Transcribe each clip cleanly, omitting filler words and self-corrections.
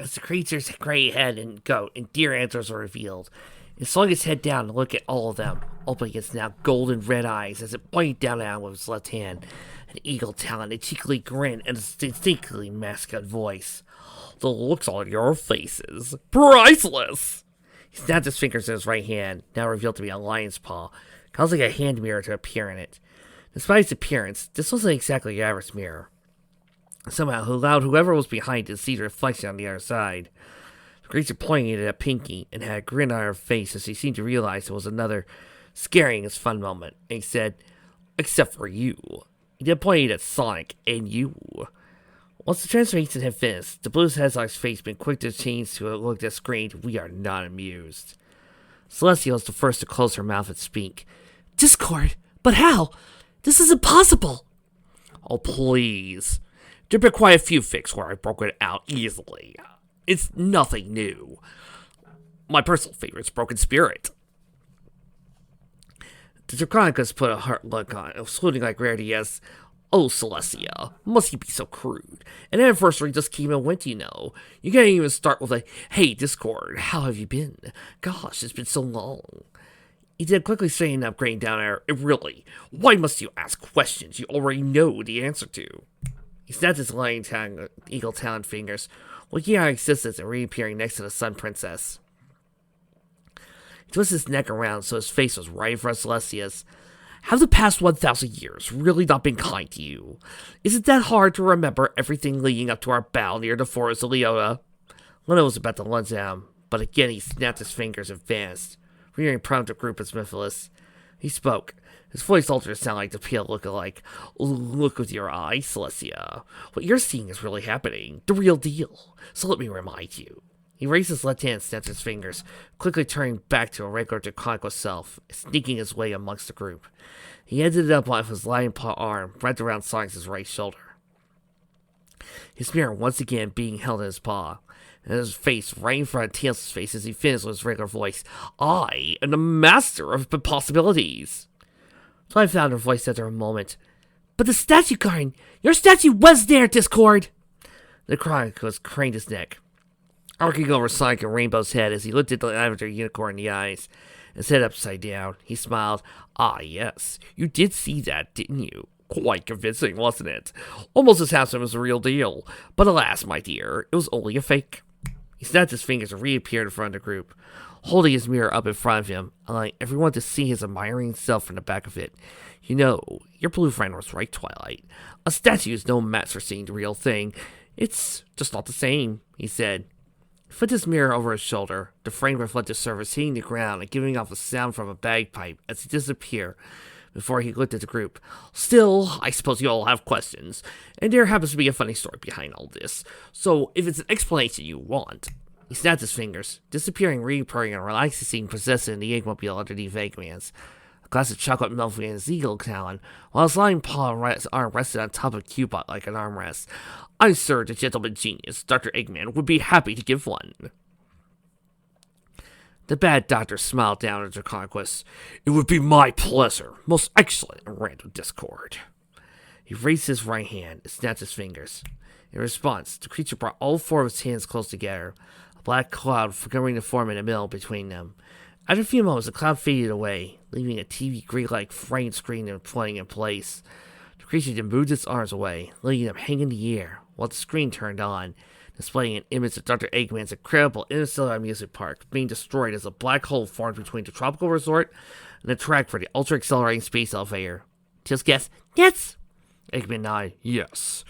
as the creature's gray head and goat and deer antlers were revealed. It slung its head down to look at all of them, opening its now golden red eyes as it pointed down at him with its left hand. An eagle talon, a cheekily grin, and a distinctly masculine voice. The looks on your faces, priceless! He snapped his fingers in his right hand, now revealed to be a lion's paw, causing a hand mirror to appear in it. Despite its appearance, this wasn't exactly your average mirror. Somehow, it allowed whoever was behind to see the reflection on the other side. The creature pointed at Pinky and had a grin on her face as he seemed to realize it was another scaring his fun moment. And he said, "Except for you." He then pointed at Sonic and you. Once the transformation had finished, the Blue Hedgehog's face been quick to change to a look that screamed, "We are not amused." Celestia was the first to close her mouth and speak. "Discord? But how? This is impossible." "Oh, please. There have been quite a few fics where I broke it out easily. It's nothing new. My personal favorite is Broken Spirit." The Draconicus put a hurt look on, excluding like rarity as, "Oh, Celestia, must you be so crude? An anniversary just came and went, you know. You can't even start with a, 'Hey, Discord, how have you been? Gosh, it's been so long.'" He did quickly straighten up, grinning down at her. "Really, why must you ask questions you already know the answer to?" He snapped his eagle talon fingers, looking out of existence and reappearing next to the Sun Princess. He twisted his neck around so his face was right in front of Celestia's. "Have the past 1,000 years really not been kind to you? Is it that hard to remember everything leading up to our battle near the forest of Leota?" Luna was about to lunge at him, but again he snapped his fingers and vanished, rearing prompt to group as Myphilus. He spoke. His voice altered to sound like the pale look-alike. "Look with your eyes, Celestia. What you're seeing is really happening. The real deal. So let me remind you." He raised his left hand and snapped his fingers, quickly turning back to a regular Draconical self, sneaking his way amongst the group. He ended up on his lion paw arm, wrapped around Sonic's right shoulder. His mirror once again being held in his paw, and his face right in front of Tails' face as he finished with his regular voice. "I am the master of possibilities." Twilight found her voice after a moment. "But the statue, Karin! Your statue was there, Discord!" The Chronicles craned his neck, arcing over Sonic and Rainbow's head as he looked at the Avatar unicorn in the eyes. His head upside down, he smiled. "Ah, yes, you did see that, didn't you? Quite convincing, wasn't it? Almost as handsome as the real deal. But alas, my dear, it was only a fake." He snapped his fingers and reappeared in front of the group, holding his mirror up in front of him, allowing everyone to see his admiring self from the back of it. "You know, your blue friend was right, Twilight. A statue is no match for seeing the real thing. It's just not the same," he said. He flipped his mirror over his shoulder, the frame reflective surface hitting the ground and giving off a sound from a bagpipe as he disappeared before he looked at the group. "Still, I suppose you all have questions, and there happens to be a funny story behind all this, so if it's an explanation you want." He snapped his fingers, disappearing, reappearing, and relaxing possessing the Eggmobile underneath Eggman's. A glass of chocolate milk in his eagle talon, while his lying paw and arm rested on top of Cubot like an armrest. "I'm sure the gentleman genius, Dr. Eggman, would be happy to give one." The bad doctor smiled down at Draconicus. "It would be my pleasure. Most excellent and random Discord." He raised his right hand and snapped his fingers. In response, the creature brought all four of his hands close together, a black cloud figuring to form in the middle between them. After a few moments, the cloud faded away, leaving a TV grid-like frame screen playing in place. The creature then moved its arms away, letting them hang in the air, while the screen turned on, displaying an image of Dr. Eggman's incredible interstellar amusement park being destroyed as a black hole formed between the tropical resort and the track for the ultra-accelerating space elevator. Tails guessed, "Yes!" Eggman nodded, "Yes.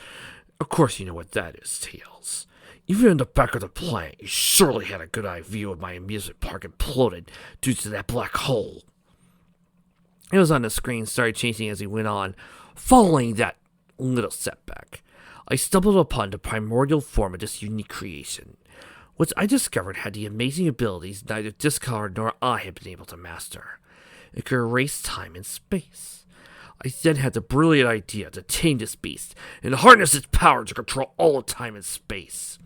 Of course you know what that is, Tails. Even in the back of the planet, you surely had a good eye view of my amusement park imploded due to that black hole." It was on the screen, started changing as he went on. "Following that little setback, I stumbled upon the primordial form of this unique creation, which I discovered had the amazing abilities neither Discard nor I had been able to master. It could erase time and space. I then had the brilliant idea to tame this beast and harness its power to control all of time and space."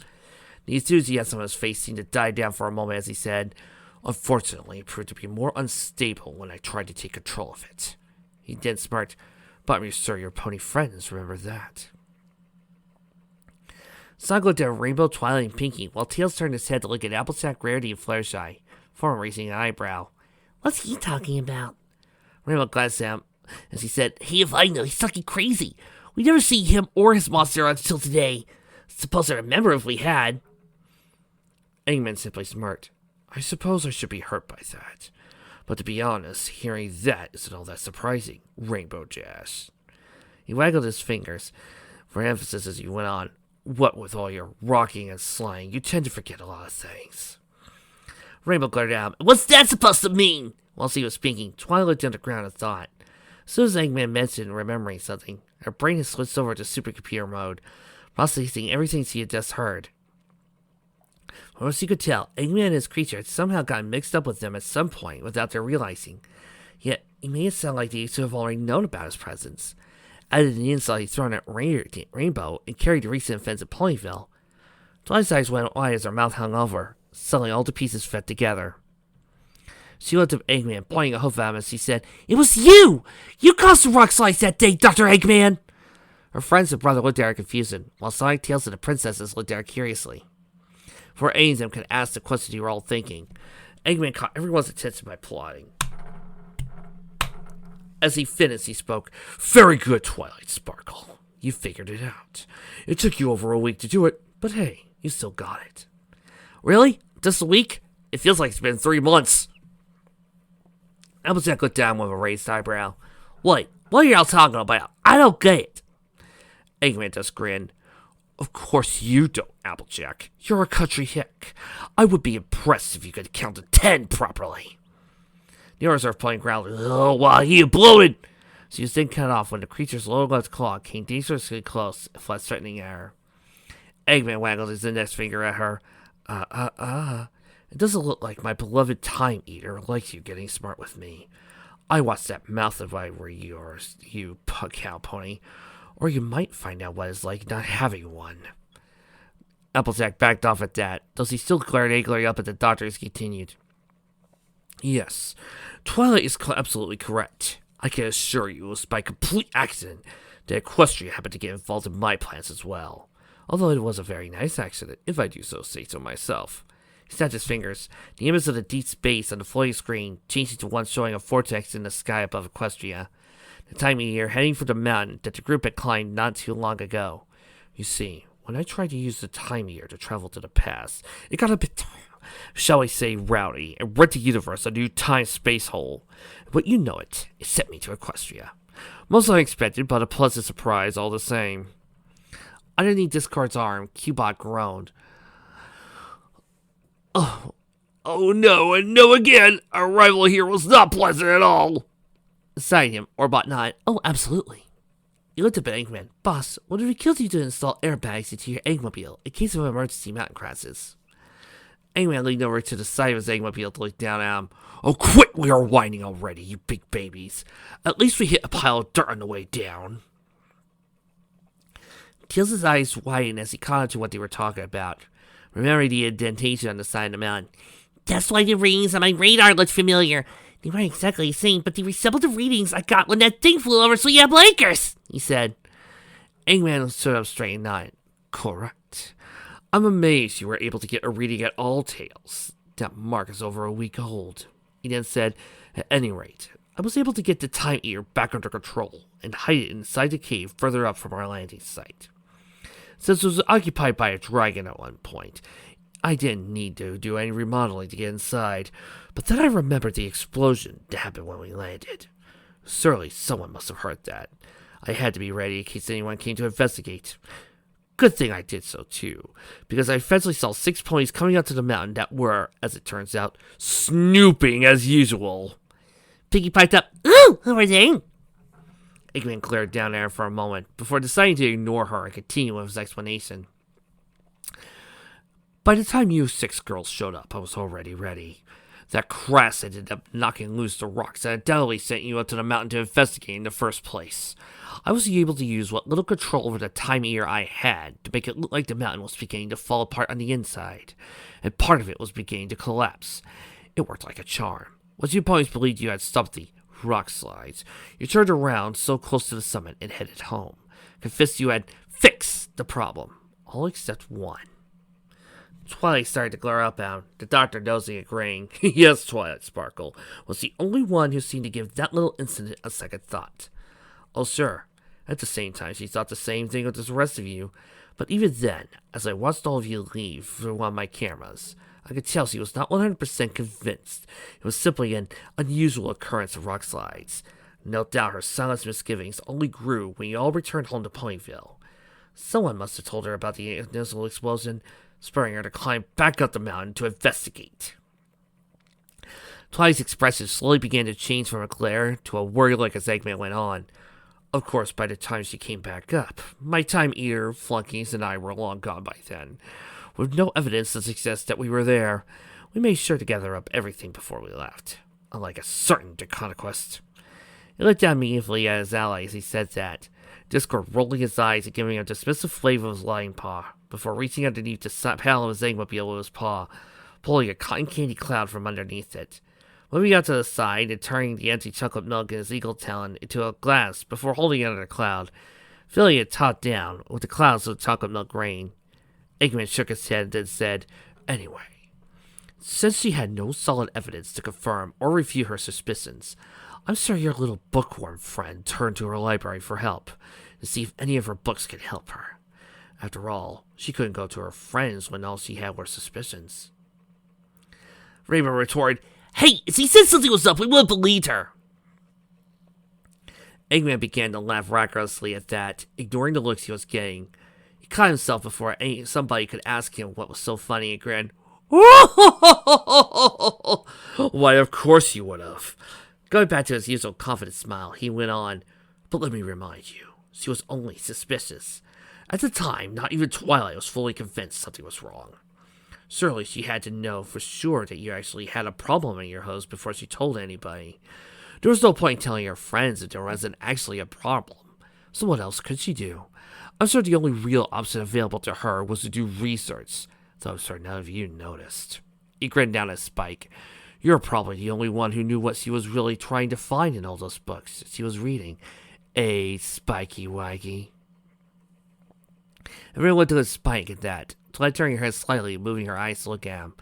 The enthusiasm on his face seemed to die down for a moment as he said, "Unfortunately, it proved to be more unstable when I tried to take control of it." He then smirked, "But I'm sure your pony friends remember that." Sonic looked at Rainbow, Twilight, and Pinky, while Tails turned his head to look at Applejack, Rarity, and Fluttershy, Form raising an eyebrow. What's he talking about? Rainbow glanced at him as he said, Hey, if I know, he's fucking crazy. We never see him or his monster until today. Suppose I remember if we had. Eggman simply smirked. I suppose I should be hurt by that. But to be honest, hearing that isn't all that surprising, Rainbow Dash. He waggled his fingers for emphasis as he went on. What with all your rocking and sliding, you tend to forget a lot of things. Rainbow glared at him. What's that supposed to mean? Whilst he was speaking, Twilight looked on the ground and thought. As soon as Eggman mentioned remembering something, her brain had switched over to supercomputer mode, processing everything she had just heard. From what she could tell, Eggman and his creature had somehow gotten mixed up with them at some point without their realizing. Yet, he made it sound like they used to have already known about his presence. Added the insult he'd thrown at Rainbow and carried the recent events at Ponyville. Twilight's eyes went wide as her mouth hung over. Suddenly, all the pieces fit together. She looked at Eggman, pointing a hoof at him as she said, It was you! You caused the rock slides that day, Dr. Eggman! Her friends and brother looked at her confused, while Sonic, Tails, and the princesses looked at her curiously. Before any of them could ask the question you were all thinking, Eggman caught everyone's attention by plotting. As he finished, he spoke, Very good, Twilight Sparkle. You figured it out. It took you over a week to do it, but hey, you still got it. Really? Just a week? It feels like it's been 3 months. Applejack looked down with a raised eyebrow. What are y'all talking about? I don't get it. Eggman just grinned. Of course you don't, Applejack. You're a country hick. I would be impressed if you could count to 10 properly. The owners of playing growled, Oh, wow, you bloated! She was then cut off when the creature's lower left claw came dangerously close and fled threatening at her. Eggman waggled his index finger at her. It doesn't look like my beloved Time Eater likes you getting smart with me. I watch that mouth if I were yours, you cow pony. Or you might find out what it's like not having one. Applejack backed off at that, though he still glared angrily up at the doctor as he continued. Yes, Twilight is absolutely correct. I can assure you it was by complete accident that Equestria happened to get involved in my plans as well. Although it was a very nice accident, if I do say so myself. He snapped his fingers. The image of the deep space on the floating screen changed to one showing a vortex in the sky above Equestria. The Time Eater heading for the mountain that the group had climbed not too long ago. You see, when I tried to use the Time Eater to travel to the past, it got a bit, shall we say, rowdy, and rent the universe a new time-space hole. But you know it sent me to Equestria. Most unexpected, but a pleasant surprise all the same. Underneath Discord's arm, Cubot groaned. Oh no, and no again! Our arrival here was not pleasant at all! Beside him, Orbot nodded. Oh, absolutely. He looked up at Eggman. Boss, what if we killed you to install airbags into your Eggmobile in case of emergency mountain crashes? Eggman leaned over to the side of his Eggmobile to look down at him. Oh, quit! We are whining already, you big babies. At least we hit a pile of dirt on the way down. Tails' eyes widened as he caught on to what they were talking about. Remembering the indentation on the side of the mountain. That's why the readings on my radar looked familiar. They weren't exactly the same, but they resembled the readings I got when that thing flew over Sleep Lakers, he said. Eggman stood up straight and nodded. Correct. I'm amazed you were able to get a reading at all, Tails. That mark is over a week old. He then said, At any rate, I was able to get the Time Eater back under control and hide it inside the cave further up from our landing site. Since it was occupied by a dragon at one point, I didn't need to do any remodeling to get inside, but then I remembered the explosion that happened when we landed. Surely someone must have heard that. I had to be ready in case anyone came to investigate. Good thing I did so, too, because I eventually saw 6 ponies coming up to the mountain that were, as it turns out, snooping as usual. Piggy piped up, Ooh, who are they? Eggman glared down at her for a moment, before deciding to ignore her and continue with his explanation. By the time you 6 girls showed up, I was already ready. That crash ended up knocking loose the rocks that undoubtedly sent you up to the mountain to investigate in the first place. I was able to use what little control over the Time Eater I had to make it look like the mountain was beginning to fall apart on the inside, and part of it was beginning to collapse. It worked like a charm. Once you ponies believed you had stopped the rock slides, you turned around so close to the summit and headed home, convinced you had fixed the problem. all except one. Twilight started to glare up at him, the doctor nosing agreeing. Yes, Twilight Sparkle was the only one who seemed to give that little incident a second thought. Oh, sure. At the same time, she thought the same thing with the rest of you. But even then, as I watched all of you leave through one of my cameras, I could tell she was not 100% convinced. It was simply an unusual occurrence of rock slides. No doubt her silent misgivings only grew when you all returned home to Ponyville. Someone must have told her about the initial explosion, spurring her to climb back up the mountain to investigate. Twilight's expression slowly began to change from a glare to a worry look as Eggman went on. Of course, by the time she came back up, my time eater, flunkies, and I were long gone by then. With no evidence to suggest that we were there, we made sure to gather up everything before we left. Unlike a certain Deconquest. He looked down meaningfully at his ally as he said that, Discord rolling his eyes and giving a dismissive flavor of his lying paw, before reaching underneath the panel of his Eggmobile with his paw, pulling a cotton candy cloud from underneath it. Moving out to the side and turning the empty chocolate milk in his eagle talon into a glass before holding it under the cloud, filling it top down with the clouds of chocolate milk rain. Eggman shook his head and then said, Anyway, since she had no solid evidence to confirm or refute her suspicions, I'm sure your little bookworm friend turned to her library for help, to see if any of her books could help her. After all, she couldn't go to her friends when all she had were suspicions. Rainbow retorted, Hey, if she said something was up, we would have believed her. Eggman began to laugh raucously at that, ignoring the looks he was getting. He caught himself before somebody could ask him what was so funny and grinned. Why, of course you would have. Going back to his usual confident smile, he went on, But let me remind you, she was only suspicious. At the time, not even Twilight was fully convinced something was wrong. Surely she had to know for sure that you actually had a problem in your hose before she told anybody. There was no point telling her friends that there wasn't actually a problem. So what else could she do? I'm sure the only real option available to her was to do research, though I'm sure none of you noticed. He grinned down at Spike. You're probably the only one who knew what she was really trying to find in all those books she was reading. Spikey Waggy. Everyone looked at Spike at that, Twilight turning her head slightly and moving her eyes to look at him.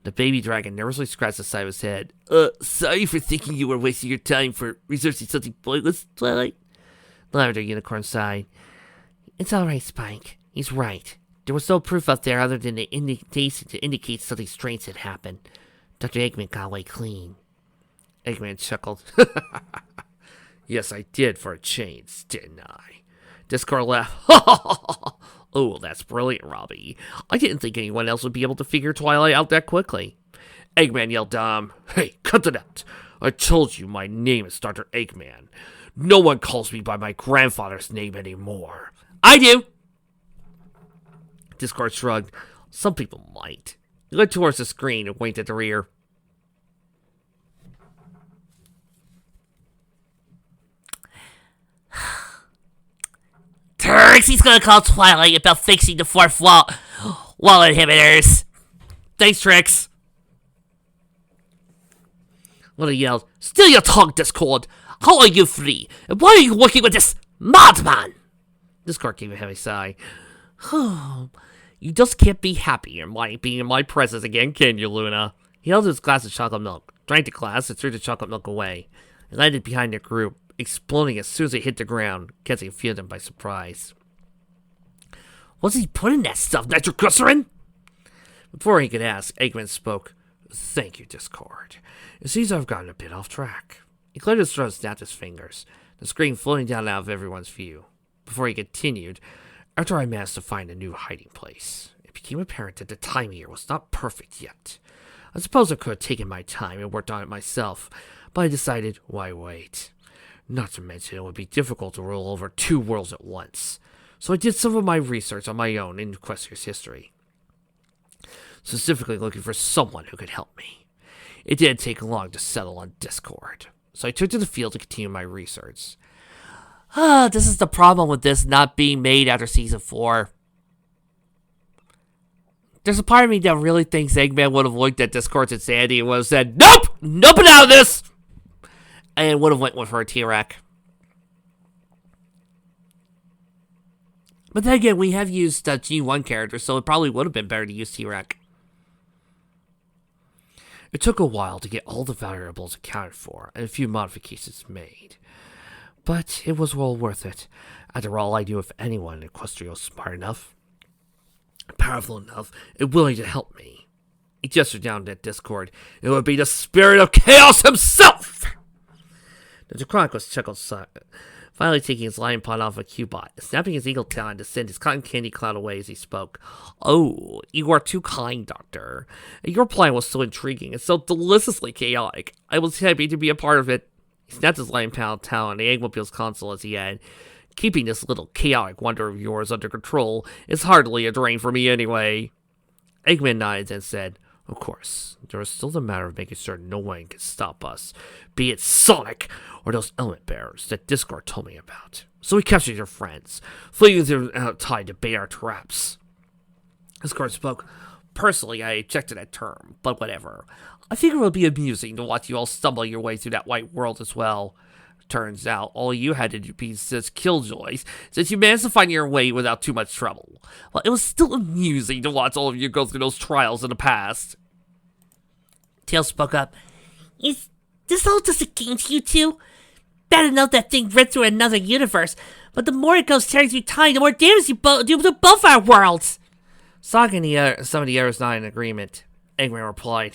The baby dragon nervously scratched the side of his head. Sorry for thinking you were wasting your time for researching something pointless, Twilight. The Lavender Unicorn sighed. It's alright, Spike. He's right. There was no proof out there other than the indication to indicate something strange had happened. Dr. Eggman got away clean. Eggman chuckled. Yes, I did for a change, didn't I? Discord laughed. Oh, that's brilliant, Robbie. I didn't think anyone else would be able to figure Twilight out that quickly. Eggman yelled down, Hey, cut it out. I told you my name is Dr. Eggman. No one calls me by my grandfather's name anymore. I do. Discord shrugged. Some people might. He looked towards the screen and winked at the rear. He's gonna call Twilight about fixing the fourth wall inhibitors. Thanks, Trix. Lily yelled, Still your tongue, Discord. How are you free? And why are you working with this madman? Discord gave a heavy sigh. You just can't be happy being in my presence again, can you, Luna? He held his glass of chocolate milk, drank the glass, and threw the chocolate milk away. It landed behind the group, exploding as soon as it hit the ground, catching a few of them by surprise. What's he putting that stuff, nitroglycerin? Before he could ask, Eggman spoke. Thank you, Discord. It seems I've gotten a bit off track. He cleared his throat and snapped his fingers, the screen floating down out of everyone's view. Before he continued, after I managed to find a new hiding place, it became apparent that the time here was not perfect yet. I suppose I could have taken my time and worked on it myself, but I decided, why wait? Not to mention it would be difficult to rule over two worlds at once. So I did some of my research on my own in Equestria's history, specifically looking for someone who could help me. It didn't take long to settle on Discord, so I took to the field to continue my research. This is the problem with this not being made after Season 4. There's a part of me that really thinks Eggman would have looked at Discord's insanity and would have said, Nope! Nope it out of this! And would have went with her T-Rex. But then again, we have used G1 characters, so it probably would have been better to use T-Rex. It took a while to get all the variables accounted for and a few modifications made. But it was well worth it. After all, I knew if anyone in Equestria was smart enough, powerful enough, and willing to help me. He gestured down at Discord. It would be the spirit of chaos himself! The Chronicles chuckled, finally taking his lion paw off a Cubot, snapping his eagle talon to send his cotton candy cloud away as he spoke. Oh, you are too kind, Doctor. Your plan was so intriguing and so deliciously chaotic. I was happy to be a part of it. He snapped his lion paw talon on the Eggmobile's console as he had. Keeping this little chaotic wonder of yours under control is hardly a drain for me anyway. Eggman nodded and said, of course, there is still the matter of making certain no one can stop us, be it Sonic or those element bearers that Discord told me about. So we captured your friends, fleeing them outside to bait our traps. Discord spoke. Personally, I objected that term, but whatever. I figure it would be amusing to watch you all stumble your way through that white world as well. Turns out, all you had to do be just killjoys, since you managed to find your way without too much trouble. Well, it was still amusing to watch all of you go through those trials in the past. Tails spoke up. Is this all just a game to you two? Bad enough that thing ripped through another universe, but the more it goes tearing through time, the more damage you do to both our worlds. Sonic and some of the others not in agreement. Eggman replied,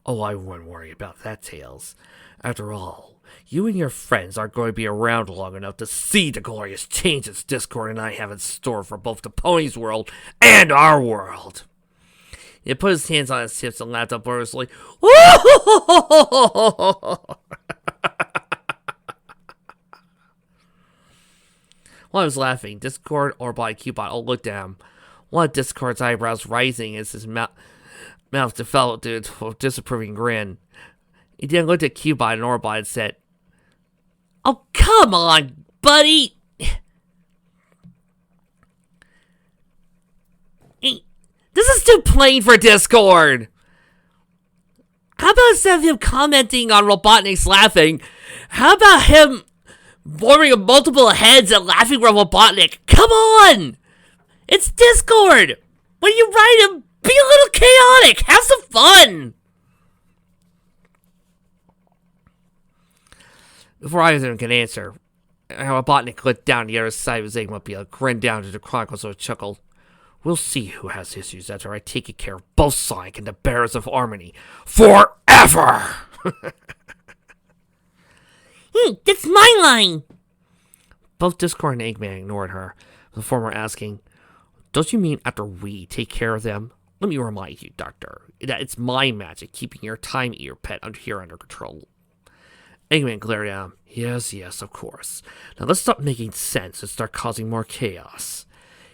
Oh, I wouldn't worry about that, Tails. After all, you and your friends aren't going to be around long enough to see the glorious changes Discord and I have in store for both the pony's world and our world. He put his hands on his hips and laughed uproariously. While I was laughing, Discord, Orbot, and Cubot all looked at him. One of Discord's eyebrows rising as his mouth developed into a disapproving grin. He then looked at Cubot and Orbot and said, Oh, come on, buddy! This is too plain for Discord! How about instead of him commenting on Robotnik's laughing, how about him forming multiple heads and laughing with Robotnik? Come on! It's Discord! When you write him, be a little chaotic! Have some fun! Before either of them could answer, Robotnik looked down the other side of his Eggmobile, grinned down to the Chronicles with a chuckle. We'll see who has issues after I take care of both Sonic and the Bearers of Harmony. Forever! That's my line! Both Discord and Eggman ignored her, the former asking, Don't you mean after we take care of them? Let me remind you, Doctor, that it's my magic keeping your Time Eater pet under control. Eggman glared at him. Yes, of course. Now let's stop making sense and start causing more chaos.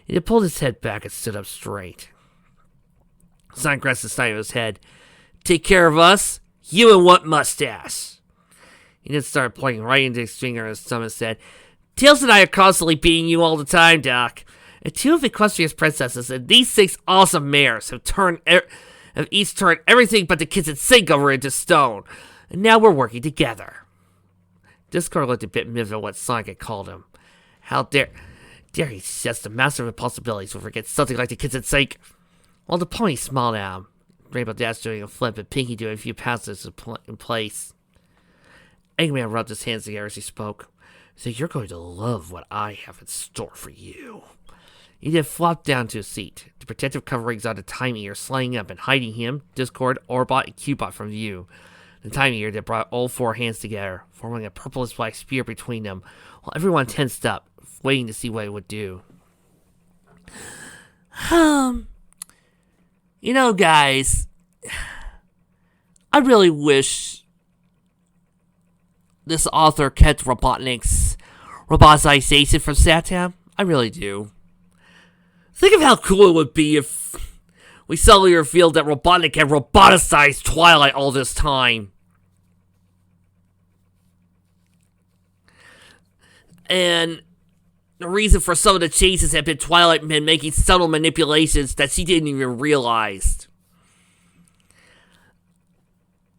He pulled his head back and stood up straight. Sonic grasped the side of his head. Take care of us? You and what mustache? He then started pointing right into his finger on his thumb and said, Tails and I are constantly beating you all the time, Doc. And two of Equestria's princesses and these 6 awesome mares have each turned everything but the kitchen sink over into stone. And now we're working together. Discord looked a bit miffed at what Sonic had called him. How dare he suggest the master of impossibilities will forget something like the kitchen sink? While the pony smiled at him, Rainbow Dash doing a flip and Pinky doing a few passes in place. Eggman rubbed his hands together as he spoke. So you're going to love what I have in store for you. He then flopped down to a seat, the protective coverings on the Time Eater sliding up and hiding him, Discord, Orbot, and Cubot from view. The Time Eater that brought all 4 hands together, forming a purplish black spear between them, while everyone tensed up, waiting to see what it would do. You know, guys, I really wish this author kept Robotnik's robotization from Satam. I really do. Think of how cool it would be if we suddenly revealed that Robotnik had roboticized Twilight all this time. And the reason for some of the changes had been Twilight been making subtle manipulations that she didn't even realize.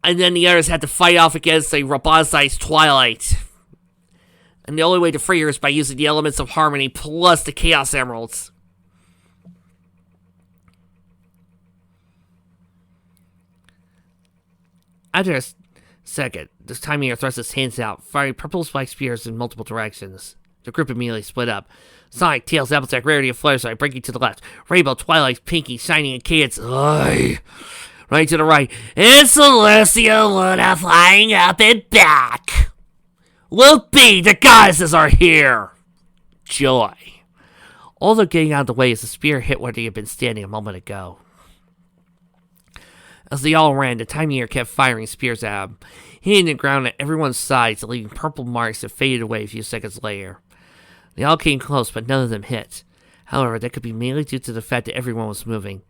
And then the others had to fight off against a roboticized Twilight. And the only way to free her is by using the elements of harmony plus the Chaos Emeralds. After a second, the Time-Eater thrusts his hands out, firing purple spike spears in multiple directions. The group immediately split up. Sonic, Tails, Applejack, Rarity, and Fluttershy breaking to the left. Rainbow, Twilight, Pinky, Shining, and Cadence. Right to the right. And Celestia, Luna flying up and back. Luke B, the goddesses are here. Joy. All they're getting out of the way as the spear hit where they had been standing a moment ago. As they all ran, the Time-Eater kept firing spears at them, hitting the ground at everyone's sides, leaving purple marks that faded away a few seconds later. They all came close, but none of them hit. However, that could be mainly due to the fact that everyone was moving.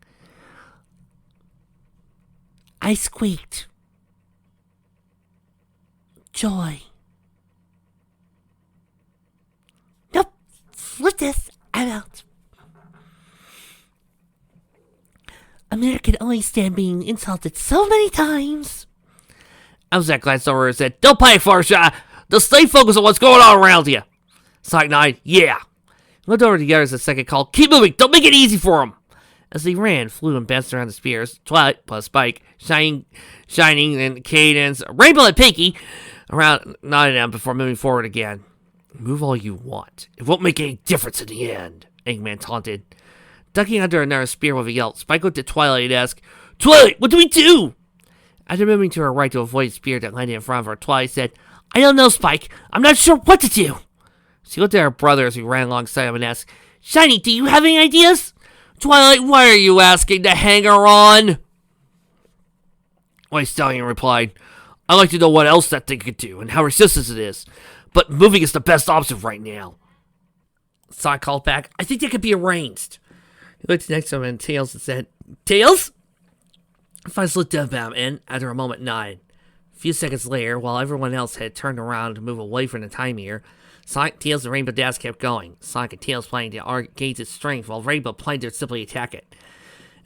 I squeaked. Joy. Nope. Flip this. I'm out. America can only stand being insulted so many times. Applejack glanced over and said, "Don't panic, Fluttershy. Just stay focused on what's going on around you." Sonic nodded, "Yeah." He looked over to the others a second, called, "Keep moving. Don't make it easy for him." As they ran, flew, and bounced around the spears, Twilight plus Spike, Shining, and Cadence, Rainbow and Pinky, around nodding them before moving forward again. "Move all you want. It won't make any difference in the end," Eggman taunted. Ducking under another spear with a yelp, Spike looked at Twilight and asked, "Twilight, what do we do?" After moving to her right to avoid a spear that landed in front of her, Twilight said, "I don't know, Spike. I'm not sure what to do." She looked at her brother as he ran alongside him and asked, "Shiny, do you have any ideas?" "Twilight, why are you asking the hanger-on?" White Stallion replied, "I'd like to know what else that thing could do and how resistant it is, but moving is the best option right now." Sonic called back, "I think that could be arranged." He looked next to him and Tails and said, "Tails?" Fuzz looked up at him and, after a moment, nodded. A few seconds later, while everyone else had turned around to move away from the Time-Eater, Sonic, Tails, and Rainbow Dash kept going. Sonic and Tails planning to gauge its strength, while Rainbow planned to simply attack it.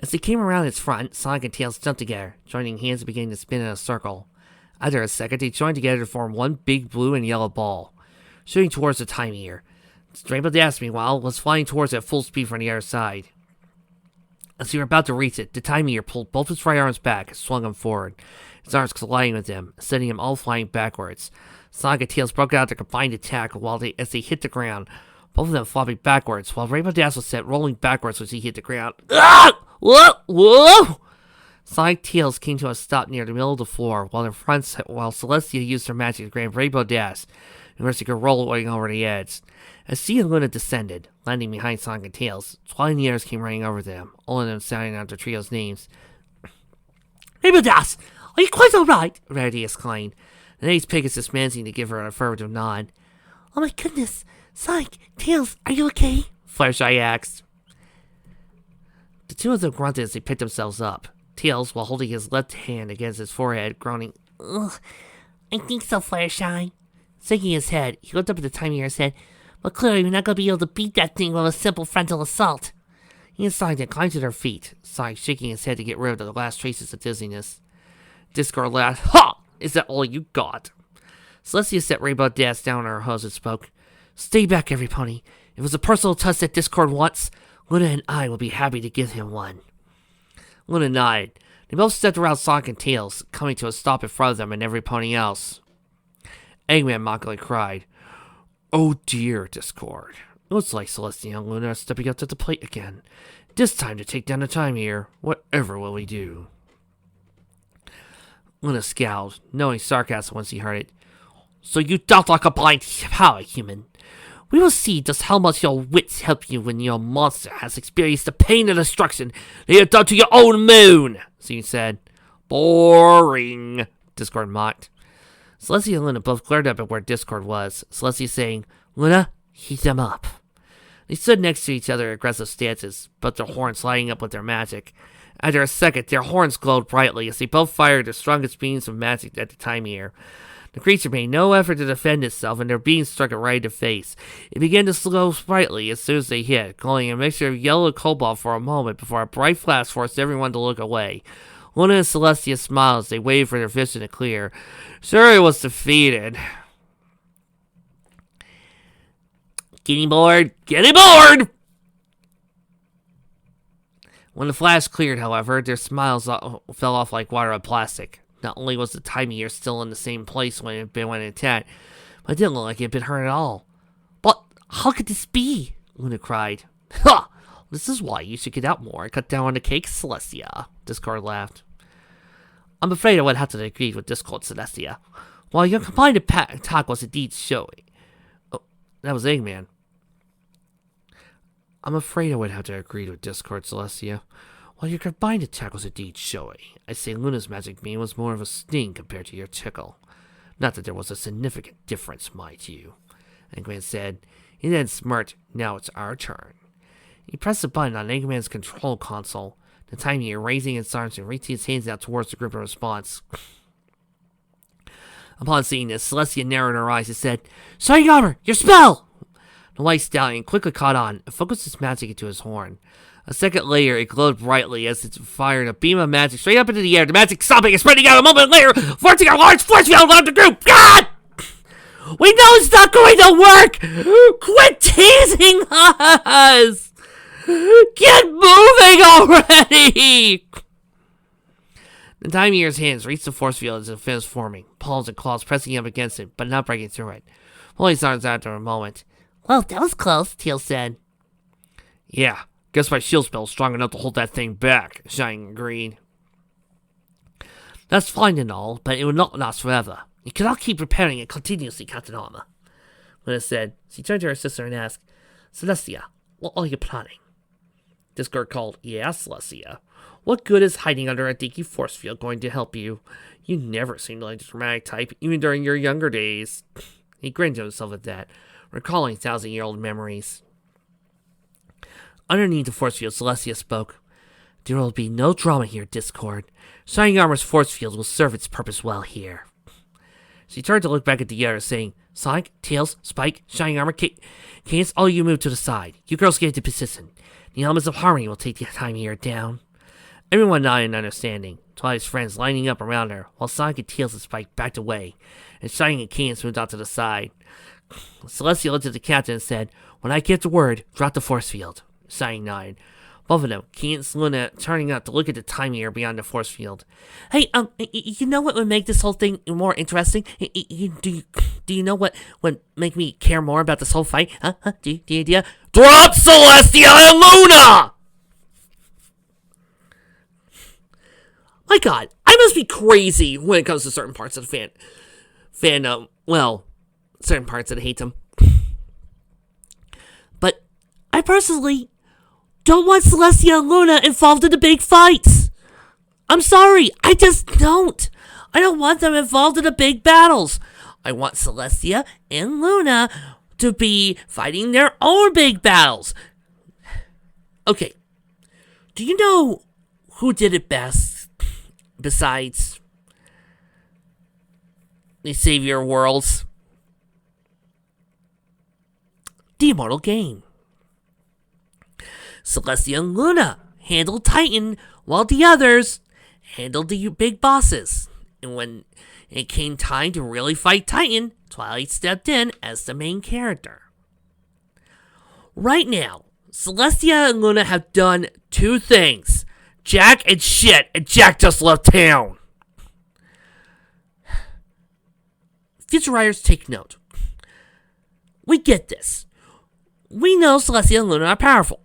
As they came around its front, Sonic and Tails jumped together, joining hands and beginning to spin in a circle. After a second, they joined together to form one big blue and yellow ball, shooting towards the Time-Eater. Rainbow Dash, meanwhile, was flying towards it at full speed from the other side. As they were about to reach it, the Time-Eater pulled both its right arms back and swung him forward, its arms colliding with them, sending him all flying backwards. Sonic and Tails broke out their combined attack as they hit the ground, both of them flopping backwards, while Rainbow Dash was set rolling backwards as he hit the ground. Ah! Whoa! Whoa! Sonic and Tails came to a stop near the middle of the floor, while Celestia used her magic to grab Rainbow Dash, in which she could roll away over the edge. As she and Luna descended, landing behind Sonic and Tails, Twilight and the others came running over them, all of them shouting out the trio's names. "Rainbow Dash, are you quite alright?" Rarity exclaimed. The next Pegasus managing to give her an affirmative nod. "Oh my goodness, Sonic, Tails, are you okay?" Fluttershy asked. The two of them grunted as they picked themselves up. Tails, while holding his left hand against his forehead, groaning, "Ugh, I think so, Fluttershy." Shaking his head, he looked up at the Time-Eater and said, "But clearly you're not going to be able to beat that thing with a simple frontal assault." He and Sonic then climbed to their feet, Sonic shaking his head to get rid of the last traces of dizziness. Discord laughed. "Ha! Is that all you got?" Celestia set Rainbow Dash down on her hose and spoke. "Stay back, everybody. If it was a personal touch that Discord wants, Luna and I will be happy to give him one." Luna nodded. They both stepped around Sonic and Tails, coming to a stop in front of them and everybody else. Eggman mockingly cried, "Oh dear, Discord. It looks like Celestia and Luna are stepping up to the plate again. This time to take down the Time-Eater. Whatever will we do?" Luna scowled, knowing sarcasm once he heard it. "So you doubt like a blind power, human. We will see just how much your wits help you when your monster has experienced the pain and destruction that you have done to your own moon," Zine said. "Boring," Discord mocked. Celestia and Luna both glared up at where Discord was, Celestia saying, "Luna, heat them up." They stood next to each other in aggressive stances, both their horns lighting up with their magic. After a second, their horns glowed brightly as they both fired their strongest beams of magic at the Time-Eater. The creature made no effort to defend itself, and their beams struck it right in the face. It began to glow brightly as soon as they hit, glowing a mixture of yellow and cobalt for a moment before a bright flash forced everyone to look away. Luna and Celestia smiled as they waited for their vision to clear. Sure, it was defeated. Getting bored? Getting bored! When the flash cleared, however, their smiles fell off like water on plastic. Not only was the time eater still in the same place when it had been when it attacked, but it didn't look like it had been hurt at all. But how could this be? Luna cried. Ha! This is why you should get out more and cut down on the cake, Celestia. Discord laughed. I'm afraid I would have to agree with Discord, Celestia. While your combined attack was indeed showing. Oh, that was Eggman. I'm afraid I would have to agree with Discord, Celestia. While your combined attack was indeed showy, I say Luna's magic beam was more of a sting compared to your tickle. Not that there was a significant difference, mind you. Eggman said. He then smirked. Now it's our turn. He pressed a button on Eggman's control console, the time eater raising its arms and reaching his hands out towards the group in response. Upon seeing this, Celestia narrowed her eyes and said, Shining Armor, your spell! The white stallion quickly caught on and focused its magic into his horn. A second later, it glowed brightly as it fired a beam of magic straight up into the air, the magic stopping and spreading out a moment later, forcing a large force field around the group. God! We know it's not going to work! Quit teasing us! Get moving already! The Time Eater's hands reached the force field as it finished forming, palms and claws pressing up against it, but not breaking through it. Pulling his arms out after a moment. Well, that was close, Teal said. Yeah, guess my shield spell is strong enough to hold that thing back, Shining agreed. That's fine and all, but it will not last forever. You cannot keep repairing it continuously, Captain Armor. Luna said. She turned to her sister and asked, Celestia, what are you planning? Discord called, Yeah, Celestia. What good is hiding under a dinky force field going to help you? You never seemed like the dramatic type, even during your younger days. He grinned to himself at that, recalling 1,000-year-old memories. Underneath the force field, Celestia spoke. There will be no drama here, Discord. Shining Armor's force field will serve its purpose well here. She turned to look back at the others, saying, Sonic, Tails, Spike, Shining Armor, Cadence, all you move to the side. You girls get into position. The elements of harmony will take the Time Eater down. Everyone nodded in understanding, Twilight's friends lining up around her, while Sonic and Tails and Spike backed away, and Shining and Cadence moved out to the side. Celestia looked at the captain and said, When I get the word, drop the force field. Shining nodded. Both of them, Cadence and Luna, turning up to look at the Time Eater beyond the force field. Hey, you know what would make this whole thing more interesting? Do you know what would make me care more about this whole fight? Huh? Do you idea? Drop Celestia and Luna! My God, I must be crazy when it comes to certain parts of the fandom. Well, certain parts that I hate them. But I personally don't want Celestia and Luna involved in the big fights. I'm sorry, I just don't. I don't want them involved in the big battles. I want Celestia and Luna to be fighting their own big battles. Okay, do you know who did it best besides the Savior Worlds? The Immortal Game. Celestia and Luna handled Titan while the others handled the big bosses. And when it came time to really fight Titan, Twilight stepped in as the main character. Right now, Celestia and Luna have done two things. Jack and shit, and Jack just left town. Future writers, take note. We get this. We know Celestia and Luna are powerful.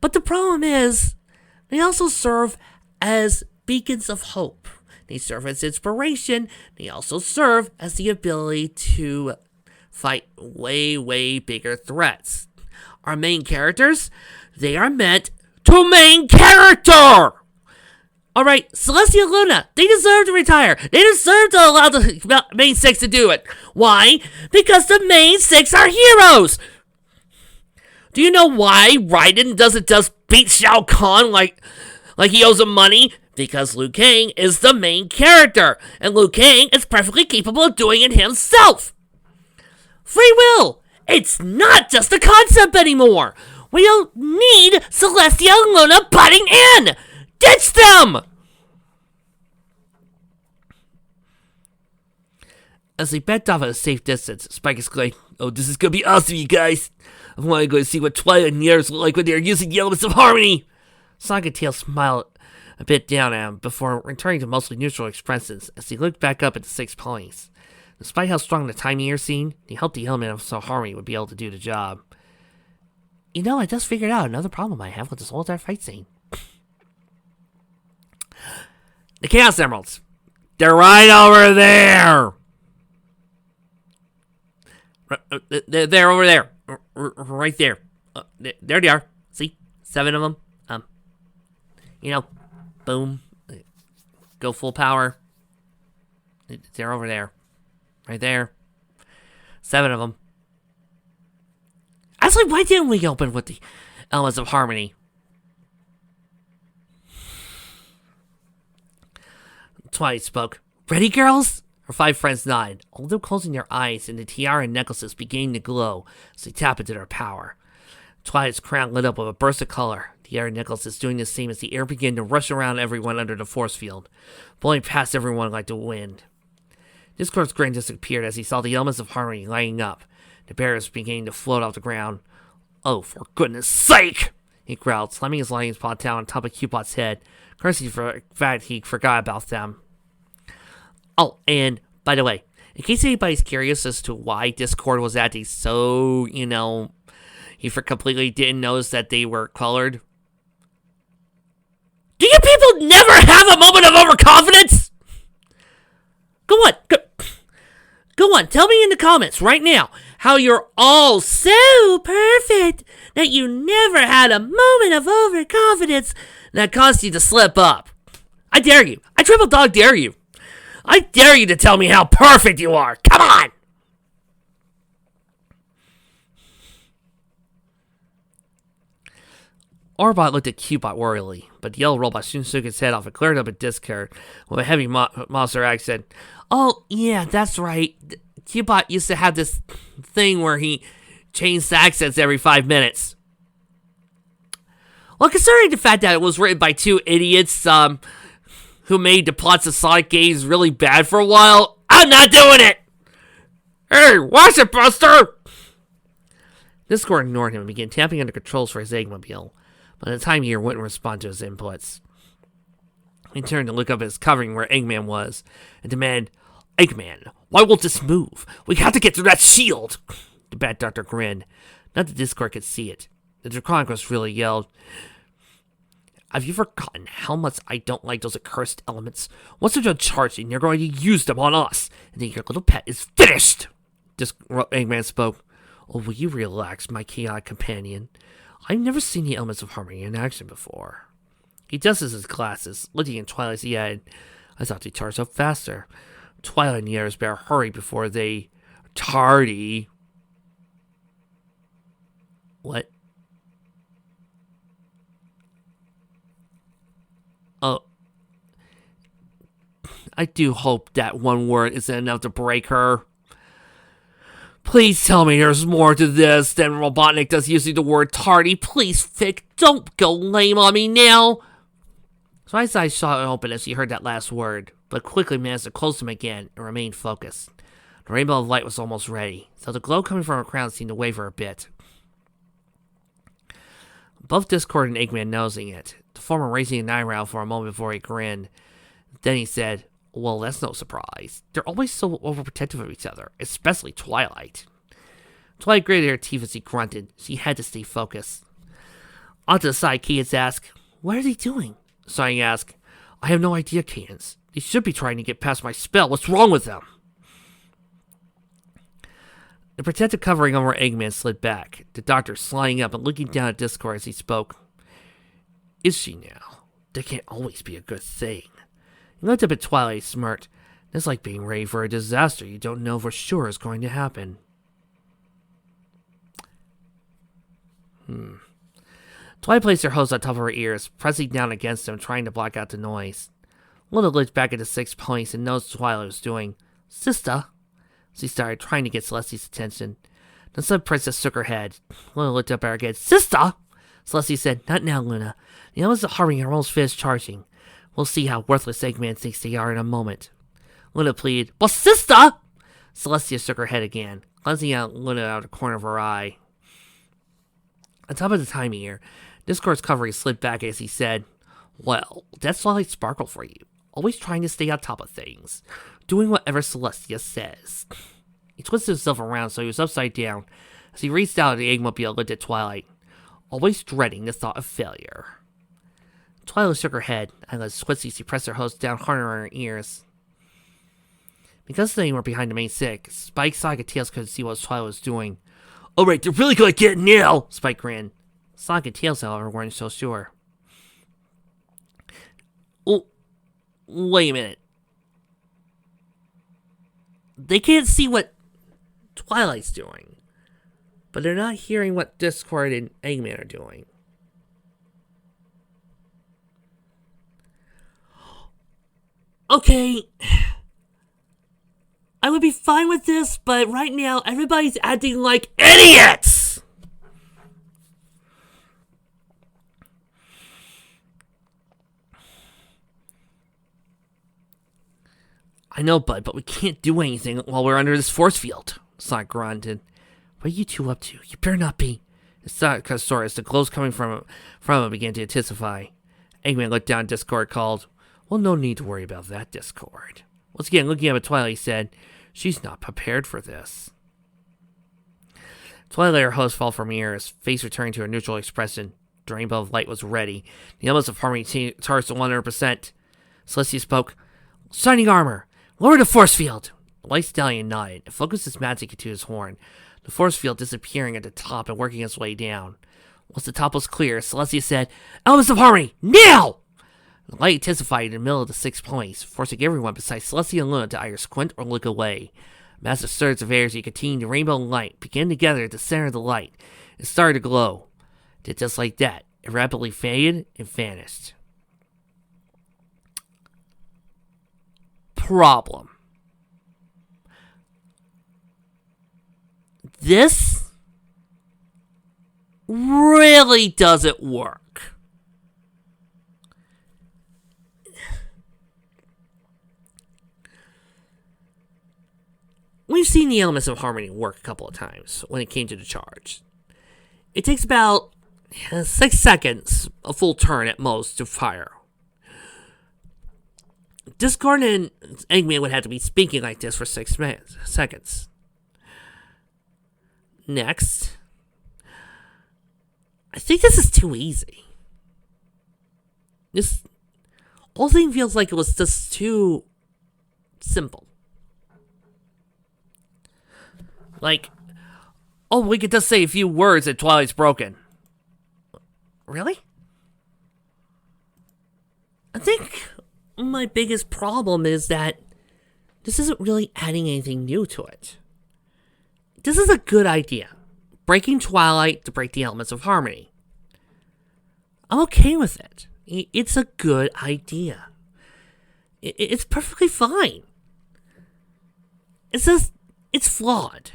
But the problem is, they also serve as beacons of hope. They serve as inspiration. They also serve as the ability to fight way, way bigger threats. Our main characters, they are meant to main character! Alright, Celestia and Luna, they deserve to retire. They deserve to allow the main six to do it. Why? Because the main six are heroes! Do you know why Raiden doesn't just beat Shao Kahn like he owes him money? Because Liu Kang is the main character, and Liu Kang is perfectly capable of doing it himself. Free will! It's not just a concept anymore! We don't need Celestia and Luna butting in! Ditch them! As they backed off at a safe distance, Spike exclaimed, "Oh, this is gonna be awesome, you guys! I want to go see what Twilight and Nears look like when they're using the elements of harmony!" Sonic and Tails smiled a bit down at him before returning to mostly neutral expressions as he looked back up at the 6 ponies. Despite how strong the Time Eater scene, he hoped the element of harmony would be able to do the job. You know, I just figured out another problem I have with this whole entire fight scene. The Chaos Emeralds. They're right over there! They're over there. Right there. There they are. See? 7 of them. Boom. Go full power. They're over there. Right there. 7 of them. Actually, why didn't we open with the elements of harmony? Twilight spoke. Ready, girls? Her 5 friends nodded, although closing their eyes and the tiara and necklaces beginning to glow as they tap into their power. Twilight's crown lit up with a burst of color, the air necklaces doing the same as the air began to rush around everyone under the force field, blowing past everyone like the wind. Discord's grin disappeared as he saw the elements of harmony lighting up, the barriers beginning to float off the ground. "Oh, for goodness sake!" he growled, slamming his lightning paw down on top of Cupid's head, cursing for the fact he forgot about them. Oh, and, by the way, in case anybody's curious as to why Discord was acting so, he completely didn't notice that they were colored. Do you people never have a moment of overconfidence? Go on, go on, tell me in the comments right now how you're all so perfect that you never had a moment of overconfidence that caused you to slip up. I dare you. I triple dog dare you. I dare you to tell me how perfect you are. Come on! Orbot looked at Cubot worriedly, but the yellow robot soon shook his head off and cleared up a Discord with a heavy monster accent. "Oh, yeah, that's right. Cubot used to have this thing where he changed the accents every 5 minutes." Well, considering the fact that it was written by 2 idiots, who made the plots of Sonic games really bad for a while, I'm not doing it! Hey, watch it, Buster! Discord ignored him and began tapping on the controls for his Eggmobile, but the Time Eater wouldn't respond to his inputs. He turned to look up at his covering where Eggman was, and demanded, "Eggman, why won't this move? We have to get through that shield!" The Bat Doctor grinned. Not that Discord could see it. The Draconicus really yelled, "Have you forgotten how much I don't like those accursed elements? Once they're done charging, they're going to use them on us, and then your little pet is finished!" Eggman spoke. "Oh, will you relax, my chaotic companion? I've never seen the elements of harmony in action before." He dusted his glasses, looking in Twilight's eye. "I thought they charged up faster. Twilight and the others better hurry before they tardy." What? Oh. I do hope that one word isn't enough to break her. Please tell me there's more to this than Robotnik does using the word tardy. Please, Fick, don't go lame on me now. Twilight eyes shot open as she heard that last word, but quickly managed to close them again and remain focused. The rainbow of light was almost ready, so the glow coming from her crown seemed to waver a bit. Both Discord and Eggman nosing it, the former raising an eyebrow for a moment before he grinned. Then he said, "Well, that's no surprise. They're always so overprotective of each other, especially Twilight." Twilight gritted her teeth as he grunted. She had to stay focused. On to the side, Cadence asked, "What are they doing?" Sonic asked, "I have no idea, Cadence. They should be trying to get past my spell. What's wrong with them?" The protective covering over Eggman slid back, the doctor sliding up and looking down at Discord as he spoke. "Is she now? That can't always be a good thing." He looked up at Twilight, smirked. "It's like being ready for a disaster you don't know for sure is going to happen." Twilight placed her hose on top of her ears, pressing down against them, trying to block out the noise. Luna looked back at the 6 ponies and noticed what Twilight was doing. "Sister," she started, trying to get Celeste's attention. The Sun Princess shook her head. Luna looked up at her again. "Sister!" Celeste said, "Not now, Luna. The elements of harmony are almost finished charging. We'll see how worthless Eggman thinks they are in a moment." Luna pleaded, "Well, sister!" Celestia shook her head again, glancing out Luna out of the corner of her eye. On top of the timing here, Discord's covering slid back as he said, "Well, that's Twilight Sparkle for you. Always trying to stay on top of things. Doing whatever Celestia says." He twisted himself around so he was upside down as he reached out at the Eggmobile and looked at Twilight, always dreading the thought of failure. Twilight shook her head and let Squidzy press her hose down harder on her ears. Because they were behind the main stick, Spike, Sonic, and Tails couldn't see what Twilight was doing. "Alright, they're really gonna get now!" Spike grinned. Sonic and Tails, however, weren't so sure. "Oh, wait a minute. They can't see what Twilight's doing, but they're not hearing what Discord and Eggman are doing. Okay, I would be fine with this, but right now everybody's acting like idiots!" "I know, Bud, but we can't do anything while we're under this force field," Sonic grunted. "What are you two up to? You better not be." Sorry, as the glows coming from him began to intensify. Eggman looked down at Discord, called, "Well, no need to worry about that, Discord." Once again, looking up at Twilight, he said, "She's not prepared for this." Twilight let her hose fall from her ears, face returning to her neutral expression. The rainbow of light was ready. The elements of harmony charged to 100%. Celestia spoke. "Shining armor! Lower the force field!" The White Stallion nodded and focused his magic into his horn, the force field disappearing at the top and working its way down. Once the top was clear, Celestia said, "Elements of harmony, now!" The light intensified in the middle of the 6 points, forcing everyone besides Celestia and Luna to either squint or look away. Massive surges of energy containing the rainbow light began to gather at the center of the light and started to glow. Then just like that, it rapidly faded and vanished. Problem. This really doesn't work. We've seen the elements of harmony work a couple of times when it came to the charge. It takes about 6 seconds, a full turn at most, to fire. Discord and Eggman would have to be speaking like this for 6 seconds. Next, I think this is too easy. This whole thing feels like it was just too simple. Like, oh, we could just say a few words and Twilight's broken. Really? I think my biggest problem is that this isn't really adding anything new to it. This is a good idea. Breaking Twilight to break the elements of harmony. I'm okay with it. It's a good idea. It's perfectly fine. It's just, it's flawed.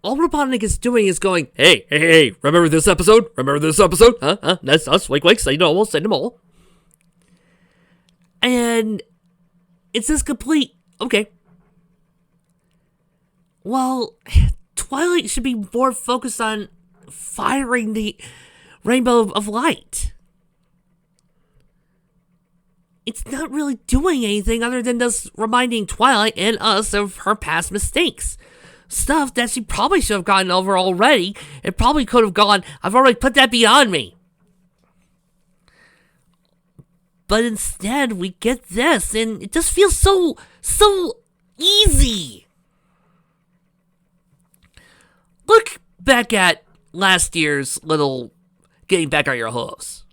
All Robotnik is doing is going, hey, remember this episode? Remember this episode? Huh? That's us, wake, say no more, say no more. And it's just complete, okay. Well, Twilight should be more focused on firing the rainbow of light. It's not really doing anything other than just reminding Twilight and us of her past mistakes. Stuff that she probably should have gotten over already. It probably could have gone, I've already put that beyond me. But instead, we get this, and it just feels so easy. Look back at last year's little getting back on your hose.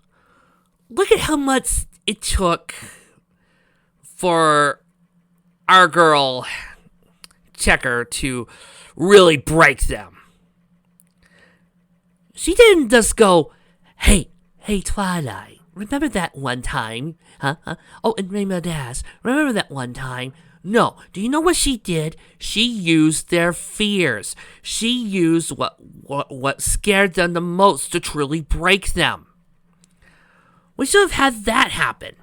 Look at how much it took for our girl Checker to really break them. She didn't just go, hey, Twilight, remember that one time? Huh? Oh, and Rainbow Dash, remember that one time? No. Do you know what she did? She used their fears. She used what scared them the most to truly break them. We should have had that happen.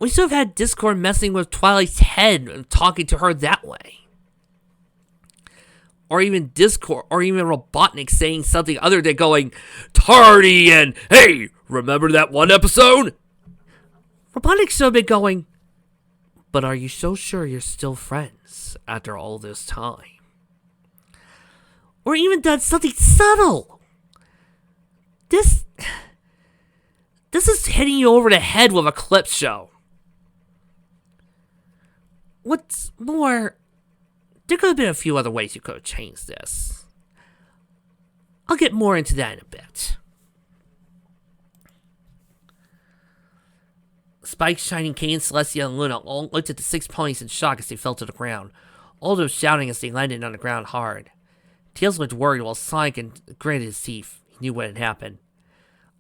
We should have had Discord messing with Twilight's head and talking to her that way. Or even Discord, or even Robotnik saying something other than going, "Tardy," and "Hey, remember that one episode?" Robotnik should have been going, "But are you so sure you're still friends after all this time?" Or even done something subtle. This is hitting you over the head with a clip show. What's more, there could have been a few other ways you could have changed this. I'll get more into that in a bit. Spike, Shining, Kane, Celestia, and Luna all looked at the 6 ponies in shock as they fell to the ground, all those shouting as they landed on the ground hard. Tails looked worried while Sonic gritted his teeth. He knew what had happened.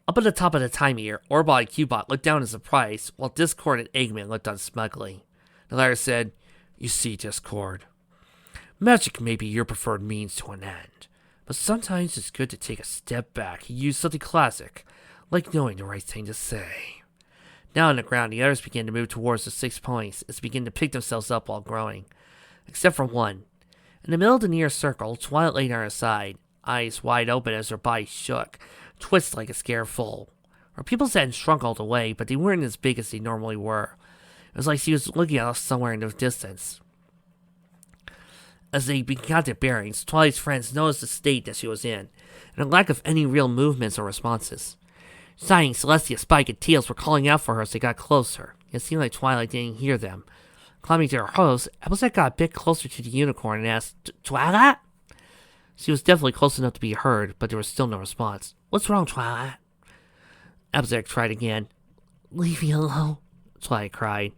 Up at the top of the time meter, Orbot and Cubot looked down in surprise, while Discord and Eggman looked on smugly. The latter said, "You see, Discord, magic may be your preferred means to an end, but sometimes it's good to take a step back and use something classic, like knowing the right thing to say." Now on the ground, the others began to move towards the 6 ponies as they began to pick themselves up while growing. Except for one. In the middle of the near circle, Twilight lay on her side, eyes wide open as her body shook, twisted like a scared foal. Her pupils hadn't shrunk all the way, but they weren't as big as they normally were. It was like she was looking at us somewhere in the distance. As they got their bearings, Twilight's friends noticed the state that she was in, and a lack of any real movements or responses. Shining, Celestia, Spike, and Tails were calling out for her as they got closer. It seemed like Twilight didn't hear them. Climbing to her hose, Applejack got a bit closer to the unicorn and asked, "Twilight?" She was definitely close enough to be heard, but there was still no response. "What's wrong, Twilight?" Applejack tried again. "Leave me alone," Twilight cried.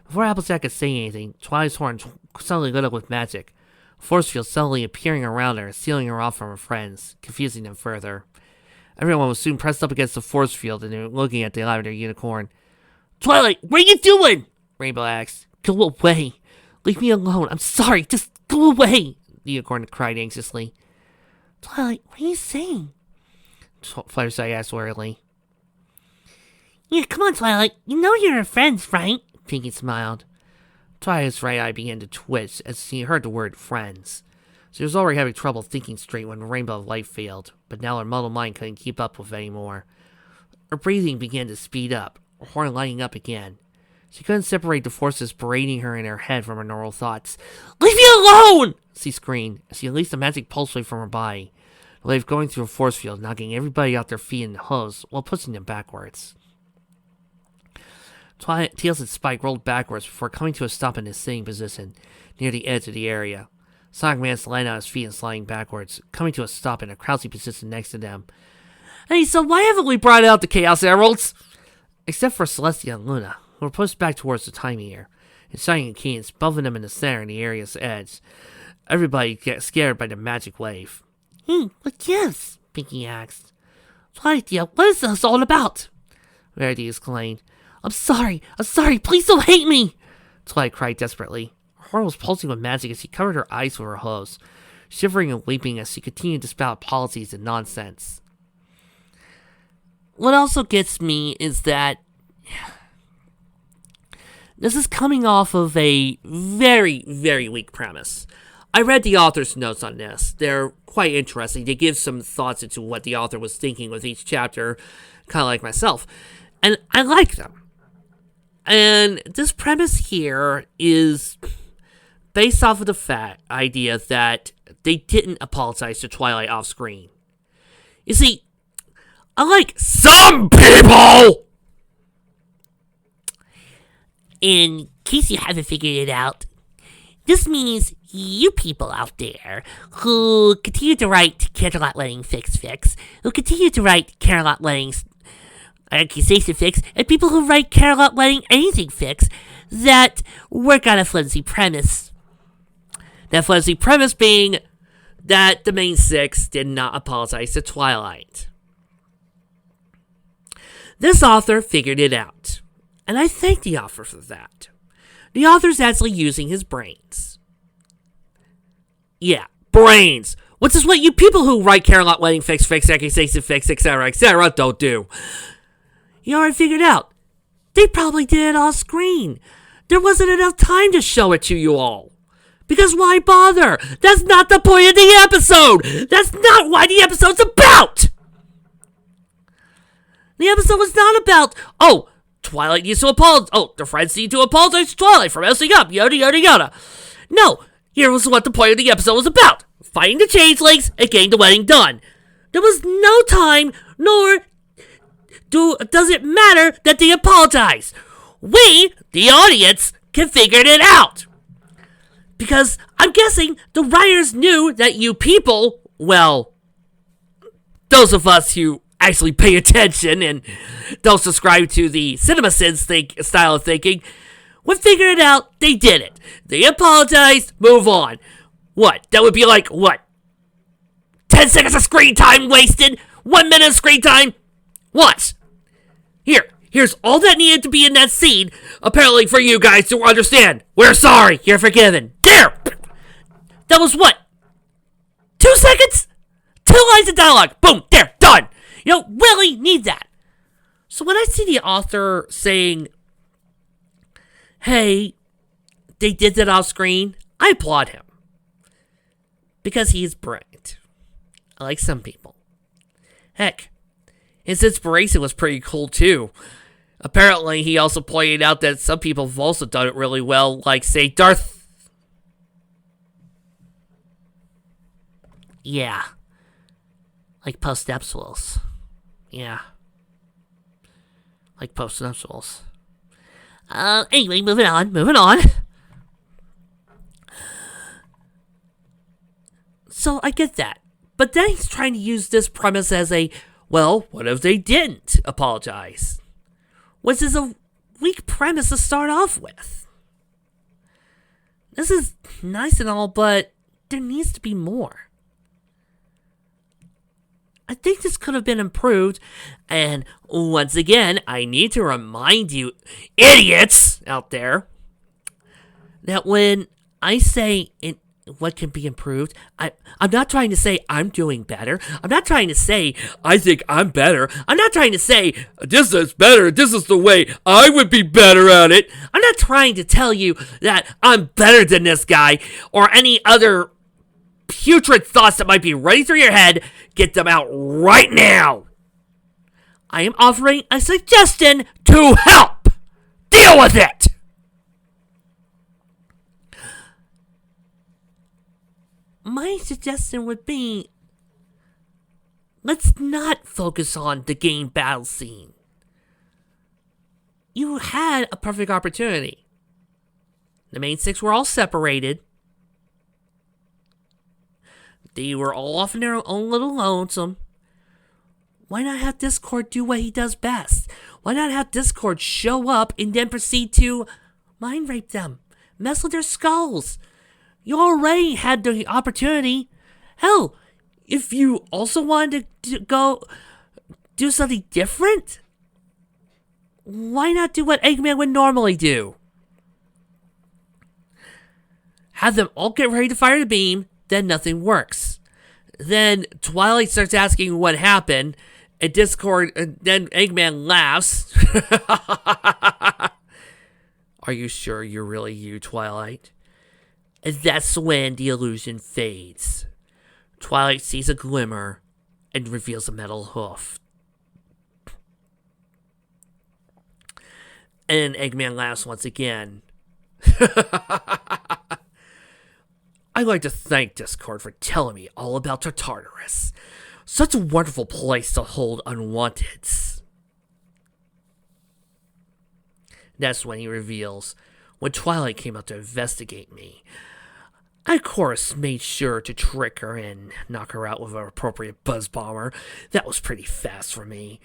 Before Applejack could say anything, Twilight's horn suddenly lit up with magic. A force field suddenly appearing around her, sealing her off from her friends, confusing them further. Everyone was soon pressed up against the force field and they were looking at the lavender unicorn. "Twilight, what are you doing?" Rainbow asked. "Go away. Leave me alone. I'm sorry. Just go away," the unicorn cried anxiously. "Twilight, what are you saying?" Fluttershy asked worriedly. "Yeah, come on, Twilight. You know you're her friends, right?" Pinkie smiled. Twilight's right eye began to twitch as she heard the word friends. She was already having trouble thinking straight when the rainbow of light failed, but now her muddled mind couldn't keep up with anymore. Her breathing began to speed up, her horn lighting up again. She couldn't separate the forces parading her in her head from her normal thoughts. "Leave me alone!" she screamed as she released a magic pulse wave from her body. The wave going through a force field, knocking everybody off their feet in the hose while pushing them backwards. Twilight, Tails, and Spike rolled backwards before coming to a stop in a sitting position near the edge of the area. Sonic managed to land on his feet and sliding backwards, coming to a stop in a crouching position next to them. "Hey, so why haven't we brought out the Chaos Emeralds?" Except for Celestia and Luna, who were pushed back towards the time meter, and Shining and Kane bumping them in the center in the area's edge. Everybody got scared by the magic wave. "Hey, what gives?" Pinkie asked. "Twilight, dear, what is this all about?" Rarity exclaimed. I'm sorry, please don't hate me!" Twilight cried desperately. Her horn was pulsing with magic as she covered her eyes with her hose, shivering and weeping as she continued to spout policies and nonsense. What also gets me is that this is coming off of a very, very weak premise. I read the author's notes on this. They're quite interesting. They give some thoughts into what the author was thinking with each chapter, kind of like myself. And I like them. And this premise here is based off of the idea that they didn't apologize to Twilight off screen. You see, unlike some people, in case you haven't figured it out, this means you people out there who continue to write Care-a-Lot Letting Fix, who continue to write Care-a-Lot Letting Accusation Fix, and people who write Care-a-Lot Letting Anything Fix that work on a flimsy premise. That flimsy premise being that the main six did not apologize to Twilight. This author figured it out, and I thank the author for that. The author's actually using his brains. Yeah, brains! Which is what you people who write Care-a-Lot Letting Fix, Accusation Fix, etc., don't do. You already figured out. They probably did it off screen. There wasn't enough time to show it to you all. Because why bother? That's not the point of the episode. That's not why the episode's about. The episode was not about, oh, Twilight needs to apologize. Oh, the friends need to apologize to Twilight for messing up. Yada, yada, yada. No, here was what the point of the episode was about. Fighting the changelings and getting the wedding done. There was no time, nor does it matter that they apologize. We, the audience, can figure it out. Because I'm guessing the writers knew that you people, well, those of us who actually pay attention and don't subscribe to the CinemaSins style of thinking, would figure it out. They did it. They apologized, move on. What? That would be like, what? 10 seconds of screen time wasted? 1 minute of screen time? What? Here's all that needed to be in that scene, apparently for you guys to understand. We're sorry. You're forgiven. There! That was what? 2 seconds? 2 lines of dialogue. Boom. There. Done. You don't really need that. So when I see the author saying, hey, they did that off screen, I applaud him. Because he's brilliant. Like some people. Heck, his inspiration was pretty cool too. Apparently, he also pointed out that some people have also done it really well, like, say, Darth. Yeah. Like post-nuptials. Yeah. Like post-nuptials. Anyway, moving on. So, I get that. But then he's trying to use this premise as a, well, what if they didn't apologize? Which is a weak premise to start off with. This is nice and all, but there needs to be more. I think this could have been improved, and once again, I need to remind you, idiots out there, that when I say what can be improved, I'm not trying to say I'm doing better. I'm not trying to say I think I'm better. I'm not trying to say this is better. This is the way I would be better at it. I'm not trying to tell you that I'm better than this guy or any other putrid thoughts that might be running through your head. Get them out right now. I am offering a suggestion to help. Deal with it. My suggestion would be, let's not focus on the game battle scene. You had a perfect opportunity. The main six were all separated. They were all off in their own little lonesome. Why not have Discord do what he does best? Why not have Discord show up and then proceed to mind rape them? Mess with their skulls? You already had the opportunity. Hell, if you also wanted to go do something different, why not do what Eggman would normally do? Have them all get ready to fire the beam, then nothing works. Then Twilight starts asking what happened, and Discord, and then Eggman laughs. Are you sure you're really you, Twilight? And that's when the illusion fades. Twilight sees a glimmer and reveals a metal hoof. And Eggman laughs once again. I'd like to thank Discord for telling me all about Tartarus. Such a wonderful place to hold unwanteds. That's when he reveals, when Twilight came out to investigate me, I, of course, made sure to trick her and knock her out with an appropriate buzz bomber. That was pretty fast for me.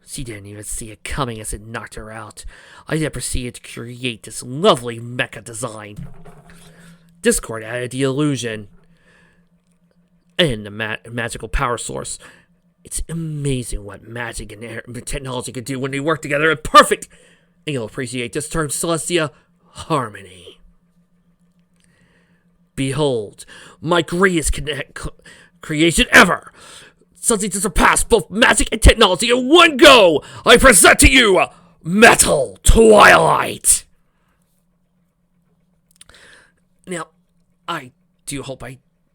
She didn't even see it coming as it knocked her out. I then proceeded to create this lovely mecha design. Discord added the illusion and the magical power source. It's amazing what magic and technology can do when they work together in perfect, and you'll appreciate this term, Celestia, harmony. Behold, my greatest creation ever! Something to surpass both magic and technology in one go! I present to you, Metal Twilight! Now, I do hope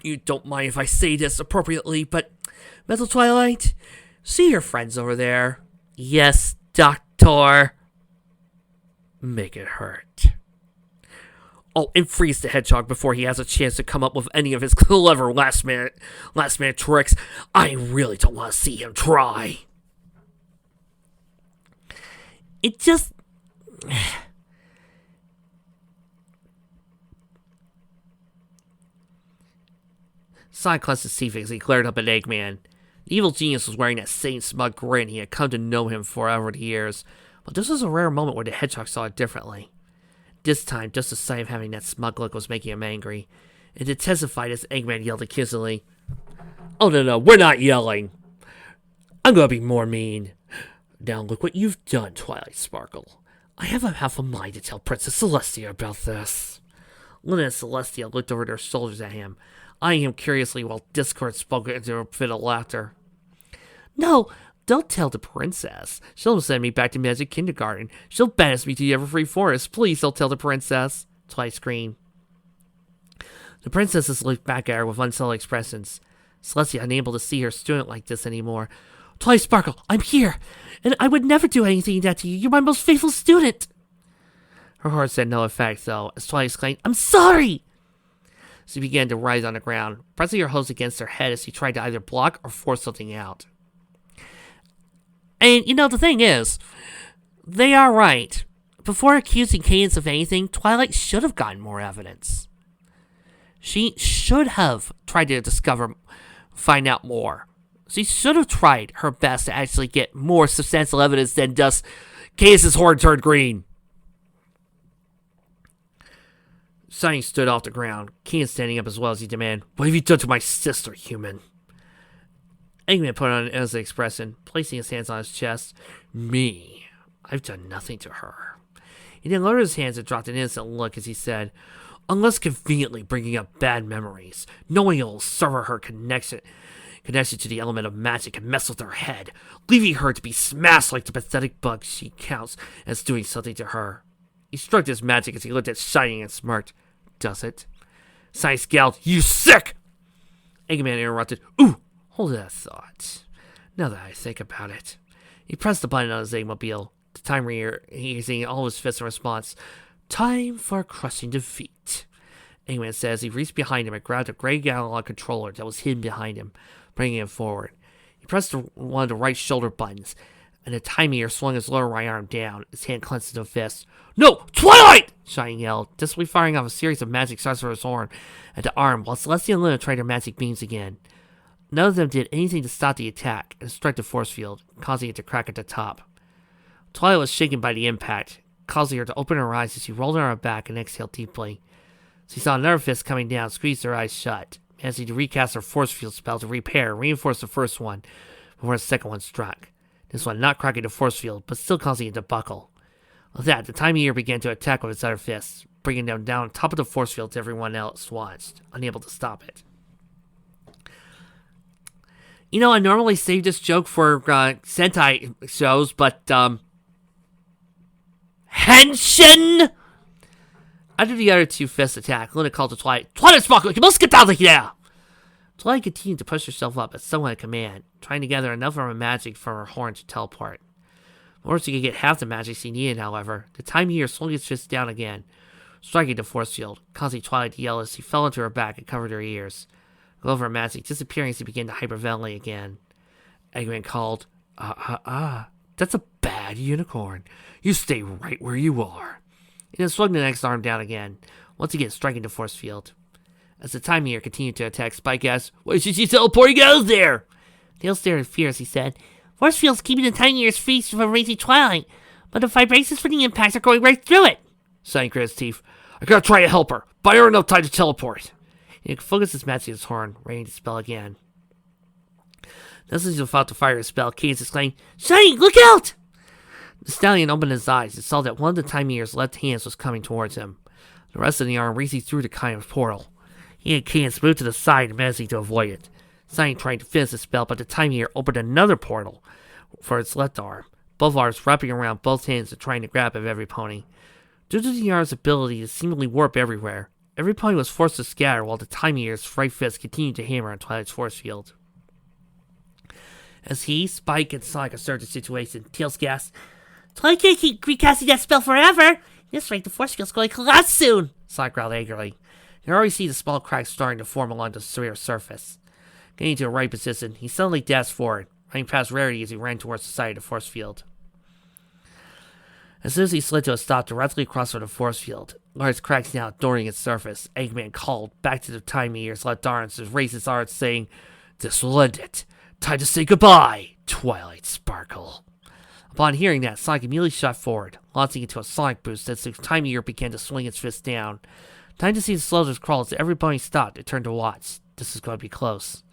you don't mind if I say this appropriately, but Metal Twilight, see your friends over there? Yes, Doctor. Make it hurt. Oh, and freeze the hedgehog before he has a chance to come up with any of his clever last minute tricks. I really don't want to see him try. It just... Sonic clenched his teeth as he glared up at Eggman. The evil genius was wearing that same smug grin. He had come to know him for over the years. But this was a rare moment where the hedgehog saw it differently. This time, just the sight of having that smug look was making him angry. It intensified as Eggman yelled accusingly. Oh, no, we're not yelling. I'm gonna be more mean. Now look what you've done, Twilight Sparkle. I have a half a mind to tell Princess Celestia about this. Luna and Celestia looked over their shoulders at him, eyeing him curiously while Discord spoke into a fit of laughter. No, don't tell the princess. She'll send me back to Magic Kindergarten. She'll banish me to the Everfree Forest. Please don't tell the princess, Twilight screamed. The princesses looked back at her with unsettled expressions. Celestia, unable to see her student like this anymore. Twilight Sparkle, I'm here, and I would never do anything like that to you. You're my most faithful student. Her words had no effect, though, as Twilight exclaimed, I'm sorry! She began to writhe on the ground, pressing her hose against her head as she tried to either block or force something out. And, the thing is, they are right. Before accusing Cadance of anything, Twilight should have gotten more evidence. She should have tried to find out more. She should have tried her best to actually get more substantial evidence than just Cadance's horn turned green. Sunny stood off the ground, Cadance standing up as well as he demanded, What have you done to my sister, human? Eggman put on an innocent expression, placing his hands on his chest. Me? I've done nothing to her. He then lowered his hands and dropped an innocent look as he said, Unless conveniently bringing up bad memories, knowing it will sever her connection to the element of magic and mess with her head, leaving her to be smashed like the pathetic bug she counts as doing something to her. He shrugged his magic as he looked at Shining and smirked. Does it? Sai scowled. You sick! Eggman interrupted. Ooh, hold that thought. Now that I think about it. He pressed the button on his Eggmobile. The timer using all his fists in response. Time for crushing defeat. Eggman said as he reached behind him and grabbed a gray analog controller that was hidden behind him, bringing him forward. He pressed one of the right shoulder buttons, and the Timeeater swung his lower right arm down, his hand clenched into a fist. No! Twilight! Shining yelled, desperately firing off a series of magic shots from his horn at the arm, while Celestia and Luna tried their magic beams again. None of them did anything to stop the attack and strike the force field, causing it to crack at the top. Twilight was shaken by the impact, causing her to open her eyes as she rolled on her back and exhaled deeply. She saw another fist coming down, squeezed her eyes shut, managing to recast her force field spell to repair and reinforce the first one before the second one struck. This one not cracking the force field, but still causing it to buckle. With that, the Timeeater began to attack with its other fists, bringing them down on top of the force field to everyone else watched, unable to stop it. I normally save this joke for Sentai shows, but, Henshin! After the other two fists attack, Luna called to Twilight, Twilight Sparkle, you must get down here! Twilight continued to push herself up at someone at command, trying to gather enough of her magic from her horn to teleport. In order to get half the magic she needed, however, the Timeeater swung its fist down again, striking the force field, causing Twilight to yell as she fell into her back and covered her ears. The glow of her magic disappearing as she began to hyperventilate again. Eggman called, that's a bad unicorn. You stay right where you are. He then swung the next arm down again, once again striking the force field. As the Timeeater continued to attack, Spike asked, Why should she teleport out there? Tails stared in fear as he said, Force field's keeping the Timeeater's face from raising Twilight, but the vibrations from the impacts are going right through it. Shining grit his teeth. I gotta try to help her, but I don't have enough time to teleport. He focused his magic on his horn, ready to spell again. Just as he was about to fire his spell, Cadance exclaimed, Shining, look out! The stallion opened his eyes and saw that one of the Timeeater's left hands was coming towards him. The rest of the arm racing through the kind of portal. He and Cadance moved to the side and managed to avoid it. Shining tried to finish the spell, but the Timeeater opened another portal for its left arm. both arms wrapping around both hands and trying to grab at every pony. Due to the arm's ability to seemingly warp everywhere, every pony was forced to scatter while the Time Eater's right fist continued to hammer on Twilight's force field. As he, Spike, and Sonic observed the situation, Tails gasped, "Twilight can't keep recasting that spell forever! At this rate, the force field's going to collapse soon!" Sonic growled angrily. You can already see the small cracks starting to form along the sphere's surface. Getting to a right position, he suddenly dashed forward, running past Rarity as he ran towards the side of the force field. As soon as he slid to a stop directly across from the force field, large cracks now adorning its surface, Eggman called back to the Time Eater's left arms to raise his arms, saying, "This will end it. Time to say goodbye, Twilight Sparkle." Upon hearing that, Sonic immediately shot forward, launching into a sonic boost as the Time Eater began to swing its fist down. Time to see the soldiers crawl as every pony stopped and turned to watch. This is going to be close.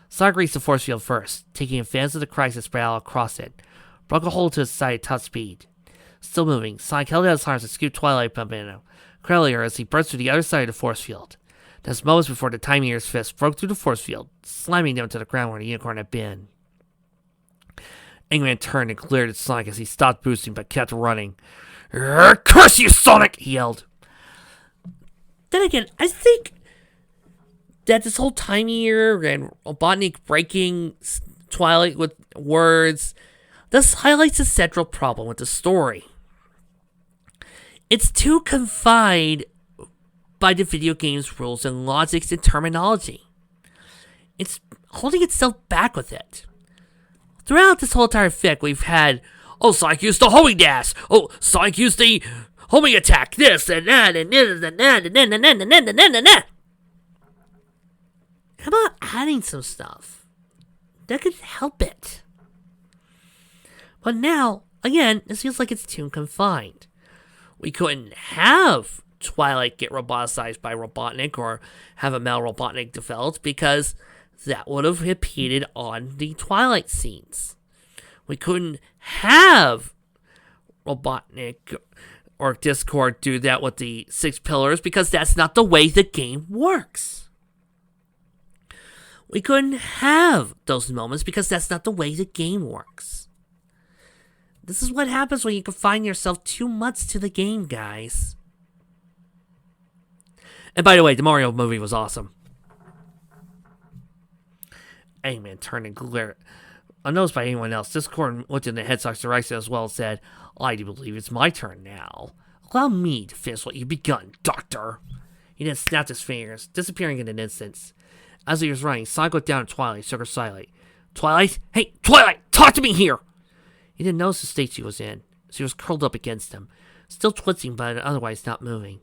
Sonic reached the force field first, taking advantage of the cracks that spread out across it, broke a hole to his side at top speed. Still moving, Sonic held out his arms and scooped Twilight up in him, earlier as he burst to the other side of the force field. Just moments before the Time Eater's fist broke through the force field, slamming down to the ground where the unicorn had been. Eggman turned and glared at Sonic as he stopped boosting but kept running. "Curse you, Sonic!" he yelled. Then again, I think that this whole Time Eater and Robotnik breaking Twilight with words, this highlights a central problem with the story. It's too confined by the video game's rules and logics and terminology. It's holding itself back with it. Throughout this whole entire fic, we've had, "Oh, Sonic used the homing dash! Oh, Sonic used the homing attack! This and that and this and that and then and that." How about adding some stuff that could help it? But now, again, it feels like it's too confined. We couldn't have Twilight get roboticized by Robotnik or have a male Robotnik developed because that would have impeded on the Twilight scenes. We couldn't have Robotnik or Discord do that with the 6 pillars because that's not the way the game works. We couldn't have those moments because that's not the way the game works. This is what happens when you confine yourself too much to the game, guys. And by the way, the Mario movie was awesome. Eggman turned and glared. Unnoticed by anyone else, Discord looked in the Hedgehog's direction as well and said, "I do believe it's my turn now. Allow me to finish what you've begun, Doctor." He then snapped his fingers, disappearing in an instant. As he was running, Sonic looked down at Twilight and shook her slightly. "Twilight? Hey, Twilight! Talk to me here!" He didn't notice the state she was in. She was curled up against him, still twitching but otherwise not moving.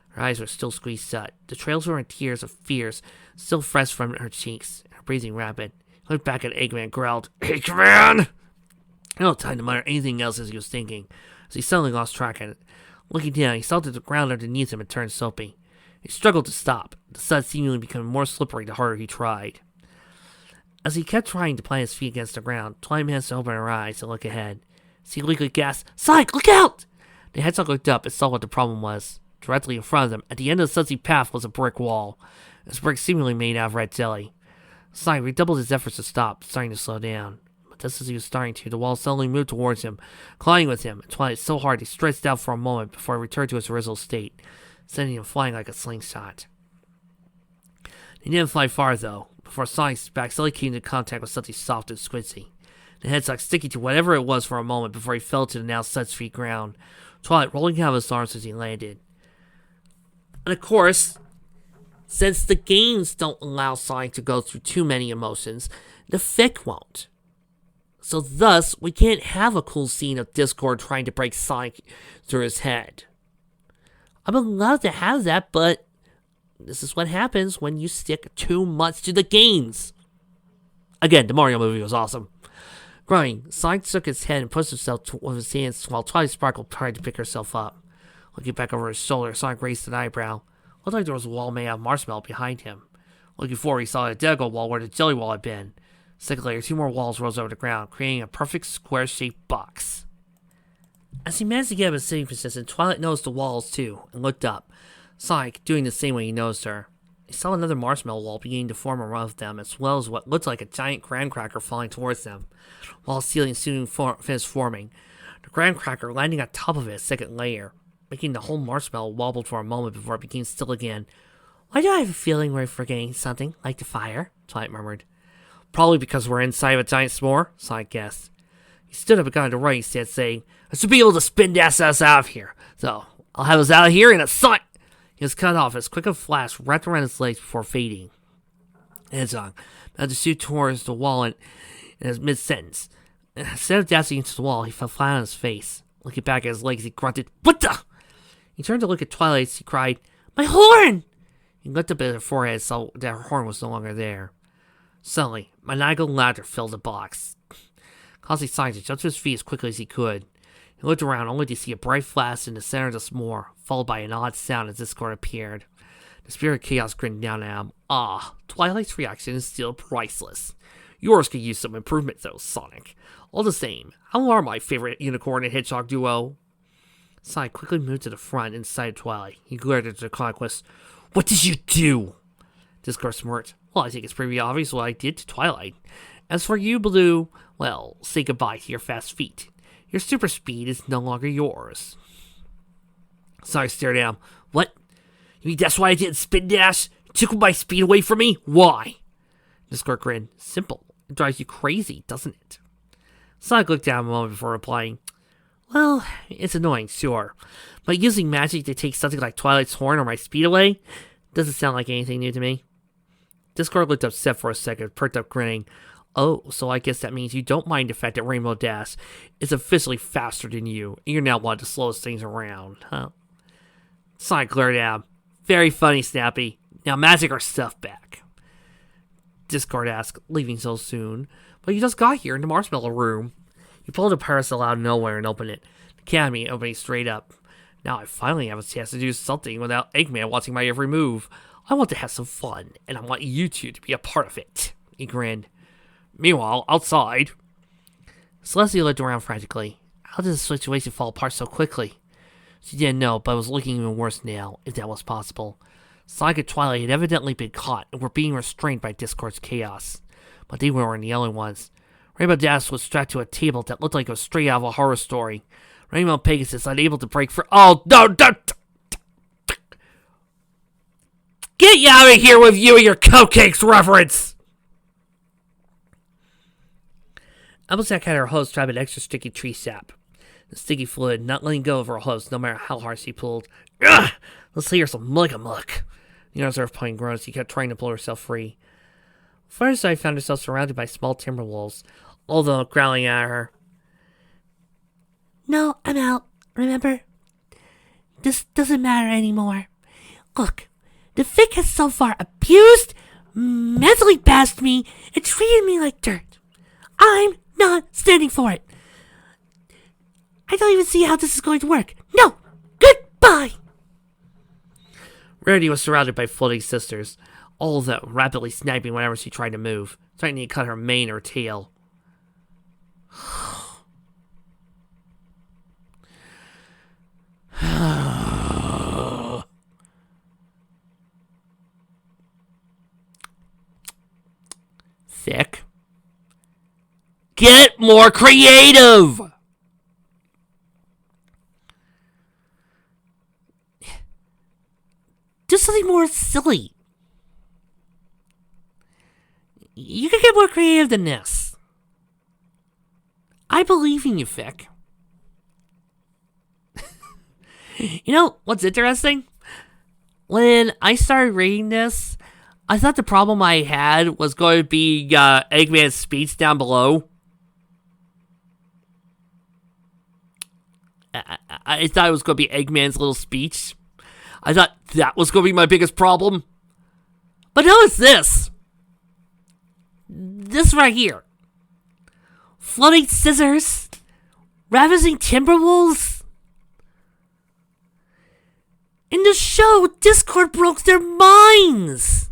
Her eyes were still squeezed shut. The trails were in tears of fears, still fresh from her cheeks, her breathing rapid. He looked back at Eggman and growled, "Eggman!" No time to mutter anything else as he was thinking, as he suddenly lost track of it. Looking down, he saw that the ground underneath him had turned soapy. He struggled to stop, the sud seemingly becoming more slippery the harder he tried. As he kept trying to plant his feet against the ground, Twilight managed to open her eyes and look ahead. As he weakly gasped, "Sonic, look out!" The Hedgehog looked up and saw what the problem was. Directly in front of them, at the end of the sudsy path, was a brick wall. This brick seemingly made out of red jelly. Sonic redoubled his efforts to stop, starting to slow down. But just as he was starting to, the wall suddenly moved towards him, clawing with him, and Twilight so hard he stretched out for a moment before it returned to its original state, sending him flying like a slingshot. He didn't fly far, though, before Sonic's back suddenly came into contact with something soft and squishy. The Hedgehog sticking to whatever it was for a moment before he fell to the now suds-free ground, Twilight rolling out of his arms as he landed. And of course, since the games don't allow Sonic to go through too many emotions, the fic won't. So thus, we can't have a cool scene of Discord trying to break Sonic through his head. I would love to have that, but this is what happens when you stick too much to the games. Again, the Mario movie was awesome. Growing, Sonic shook his head and pushed himself with his hands while Twilight Sparkle tried to pick herself up. Looking back over his shoulder, Sonic raised an eyebrow. Looked like there was a wall made out of marshmallow behind him. Looking forward, he saw an identical wall where the jelly wall had been. A second later, 2 more walls rose over the ground, creating a perfect square-shaped box. As he managed to get up in sitting position, Twilight noticed the walls too, and looked up. Sonic doing the same when he noticed her. He saw another marshmallow wall beginning to form around them, as well as what looked like a giant graham cracker falling towards them, while the ceiling soon finished forming. The graham cracker landing on top of it a second layer, making the whole marshmallow wobbled for a moment before it became still again. Why do I have a feeling we're forgetting something, like the fire? Twilight murmured. Probably because we're inside of a giant s'more, Sonic guessed. He stood up and got to right instead, saying, I should be able to spin dash us out of here, so I'll have us out of here in a second. He was cut off as quick a flash wrapped around his legs before fading. Hedgehog about to shoot towards the wall in his mid-sentence. Instead of dashing into the wall, he fell flat on his face. Looking back at his legs, he grunted, What the? He turned to look at Twilight as he cried, My horn! He looked up at her forehead so that her horn was no longer there. Suddenly, maniacal laughter filled the box, causing Sonic to jump to his feet as quickly as he could. He looked around only to see a bright flash in the center of the s'more, followed by an odd sound as Discord appeared. The spirit of chaos grinned down at him. Ah, Twilight's reaction is still priceless. Yours could use some improvement though, Sonic. All the same, how are my favorite unicorn and hedgehog duo? Sonic quickly moved to the front inside Twilight. He glared at the conquest. What did you do? Discord smirked. Well, I think it's pretty obvious what I did to Twilight. As for you, Blue, well, say goodbye to your fast feet. Your super speed is no longer yours. Sonic stared at him. What? You mean that's why I didn't spin dash? You took my speed away from me? Why? Discord grinned. Simple. It drives you crazy, doesn't it? Sonic looked down a moment before replying. Well, it's annoying, sure. But using magic to take something like Twilight's horn or my speed away doesn't sound like anything new to me. Discord looked upset for a second, perked up grinning. Oh, so I guess that means you don't mind the fact that Rainbow Dash is officially faster than you, and you're now wanting to slow things around, huh? Sonic glared at him. Very funny, Snappy. Now magic our stuff back. Discord asked, leaving so soon. But you just got here in the marshmallow room. He pulled a parasol out of nowhere and opened it. The canopy opening straight up. Now I finally have a chance to do something without Eggman watching my every move. I want to have some fun, and I want you two to be a part of it. He grinned. Meanwhile, outside, Celestia looked around frantically. How did the situation fall apart so quickly? She didn't know, but it was looking even worse now, if that was possible. Sonic and Twilight had evidently been caught and were being restrained by Discord's chaos. But they weren't the only ones. Rainbow Dash was strapped to a table that looked like it was straight out of a horror story. Rainbow Pegasus, unable to break free. Oh, no, don't! Get you out of here with you and your cupcakes reference! Applejack had her hose trapped in extra sticky tree sap. The sticky fluid not letting go of her hose no matter how hard she pulled. Ugh! Let's hear some muck. The Earth Pine groaned as she kept trying to pull herself free. Fireside found herself surrounded by small timber wolves, all of them growling at her. No, I'm out, remember? This doesn't matter anymore. Look, the Vic has so far abused, mentally bashed me, and treated me like dirt. I'm not standing for it. I don't even see how this is going to work. No! Goodbye! Rarity was surrounded by floating sisters, all of them rapidly sniping whenever she tried to move, trying to cut her mane or tail. Thick. Get more creative! Do something more silly. You can get more creative than this. I believe in you, Vic. You know what's interesting? When I started reading this, I thought the problem I had was going to be Eggman's speech down below. I thought it was going to be Eggman's little speech. I thought that was going to be my biggest problem. But no, it's this. This right here. Floating scissors. Ravaging timberwolves. In the show, Discord broke their minds.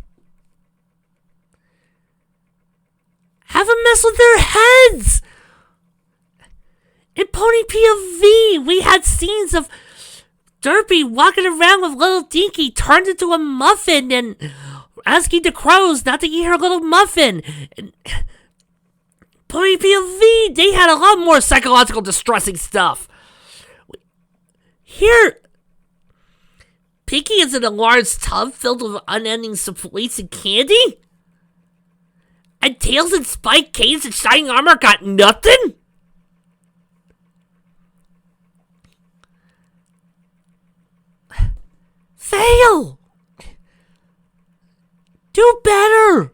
Have a mess with their heads. In Pony POV, we had scenes of Derpy walking around with little Dinky turned into a muffin and asking the crows not to eat her little muffin. And Pony POV, they had a lot more psychological distressing stuff. Here, Pinky is in a large tub filled with unending sweets and candy? And Tails and Spike, Cadence, and Shining Armor got nothing? Fail! Do better!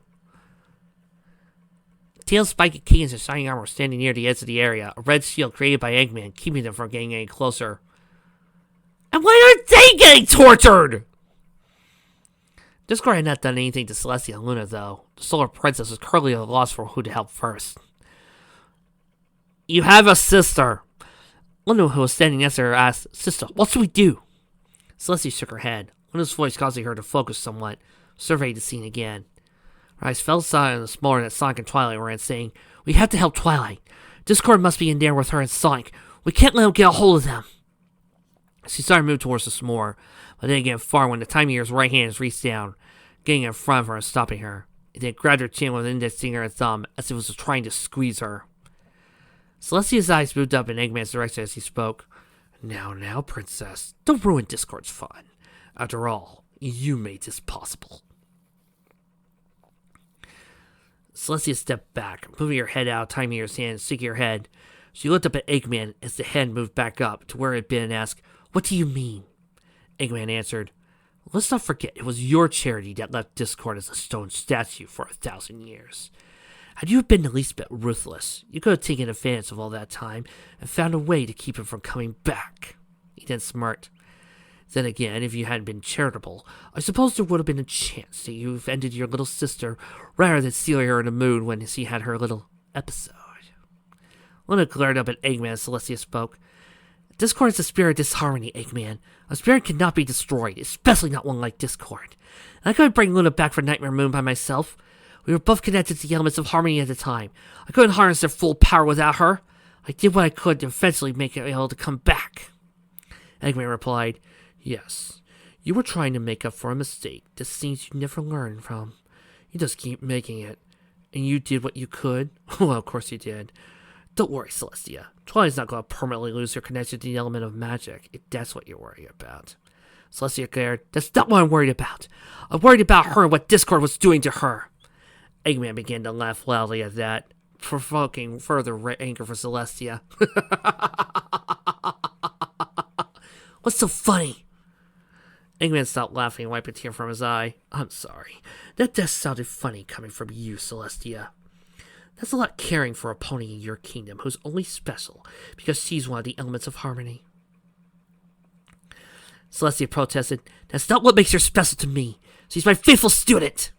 Tails, Spike, and Cadence, and Shining Armor were standing near the edge of the area, a red shield created by Eggman, keeping them from getting any closer. And why aren't they getting tortured? Discord had not done anything to Celestia and Luna, though. The Solar Princess was currently at a loss for who to help first. You have a sister. Luna, who was standing next to her, asked, Sister, what should we do? Celestia shook her head. Luna's voice causing her to focus somewhat, surveyed the scene again. Her eyes fell silent this morning that Sonic and Twilight were in, saying, We have to help Twilight. Discord must be in there with her and Sonic. We can't let him get a hold of them. She started to move towards the s'more, but then again far when the Time Eater's right hand reached down, getting in front of her and stopping her. It then grabbed her chin with an index finger and thumb as if it was trying to squeeze her. Celestia's eyes moved up in Eggman's direction as he spoke. Now, Princess, don't ruin Discord's fun. After all, you made this possible. Celestia stepped back, moving her head out of Time Eater's hand and shaking her head. She looked up at Eggman as the head moved back up to where it had been and asked, What do you mean? Eggman answered, Let's not forget it was your charity that left Discord as a stone statue for 1,000 years. Had you been the least bit ruthless, you could have taken advantage of all that time and found a way to keep him from coming back. He then smirked. Then again, if you hadn't been charitable, I suppose there would have been a chance that you've ended your little sister rather than sealing her in the moon when she had her little episode. Luna glared up at Eggman as Celestia spoke. Discord is a spirit of disharmony, Eggman. A spirit cannot be destroyed, especially not one like Discord. And I couldn't bring Luna back from Nightmare Moon by myself. We were both connected to the elements of harmony at the time. I couldn't harness their full power without her. I did what I could to eventually make her able to come back. Eggman replied, Yes, you were trying to make up for a mistake that seems you never learned from. You just keep making it. And you did what you could? Well, of course you did. Don't worry, Celestia. Twilight's not going to permanently lose her connection to the element of magic, if that's what you're worried about. Celestia glared, That's not what I'm worried about. I'm worried about her and what Discord was doing to her. Eggman began to laugh loudly at that, provoking further anger for Celestia. What's so funny? Eggman stopped laughing and wiped a tear from his eye. I'm sorry. That just sounded funny coming from you, Celestia. That's a lot caring for a pony in your kingdom who's only special because she's one of the elements of harmony. Celestia protested, That's not what makes her special to me. She's my faithful student.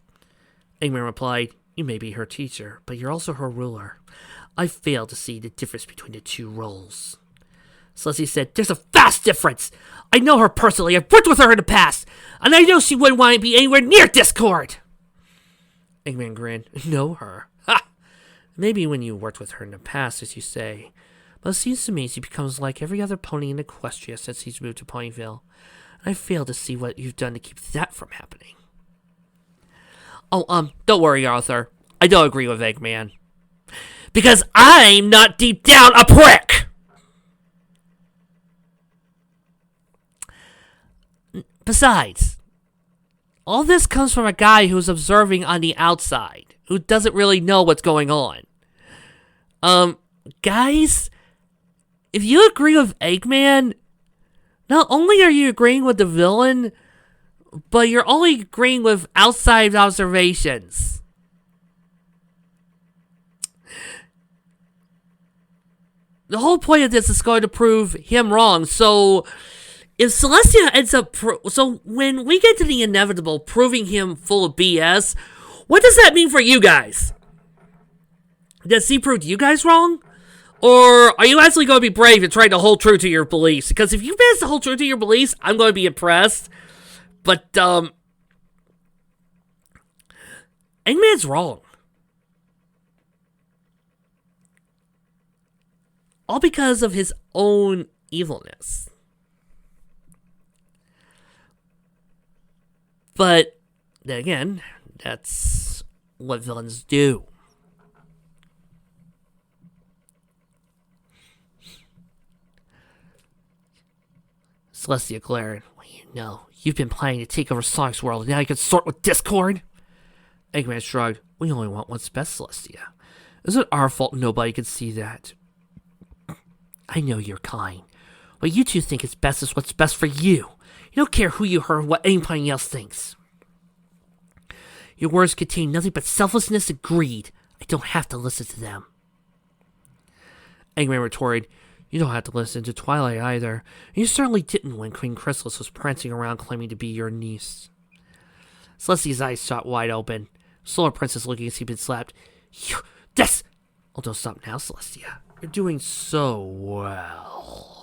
Eggman replied, You may be her teacher, but you're also her ruler. I fail to see the difference between the two roles. Celestia said, There's a vast difference. I know her personally. I've worked with her in the past, and I know she wouldn't want to be anywhere near Discord. Eggman grinned, Know her? Ha! Maybe when you worked with her in the past, as you say. But it seems to me she becomes like every other pony in Equestria since he's moved to Ponyville. And I fail to see what you've done to keep that from happening. Oh, don't worry, Arthur. I don't agree with Eggman. Because I'm not deep down a prick! Besides, all this comes from a guy who's observing on the outside, who doesn't really know what's going on. Guys, if you agree with Eggman, not only are you agreeing with the villain, but you're only agreeing with outside observations. The whole point of this is going to prove him wrong, so if Celestia ends up... So when we get to the inevitable, proving him full of BS, what does that mean for you guys? Does he prove you guys wrong? Or are you actually going to be brave and try to hold true to your beliefs? Because if you manage to hold true to your beliefs, I'm going to be impressed. But, Eggman's wrong. All because of his own evilness. But, then again, That's what villains do. Celestia glared. Well, you know, you've been planning to take over Sonic's world, and now you can sort with Discord? Eggman shrugged. We only want what's best, Celestia. Is it our fault nobody could see that? I know you're kind. What you two think is best is what's best for you. You don't care who you hurt or what anybody else thinks. Your words contain nothing but selflessness and greed. I don't have to listen to them. Eggman retorted, you don't have to listen to Twilight either. And you certainly didn't when Queen Chrysalis was prancing around claiming to be your niece. Celestia's eyes shot wide open. Solar Princess looking as he'd been slapped. That's... Oh, don't stop now, Celestia. You're doing so well.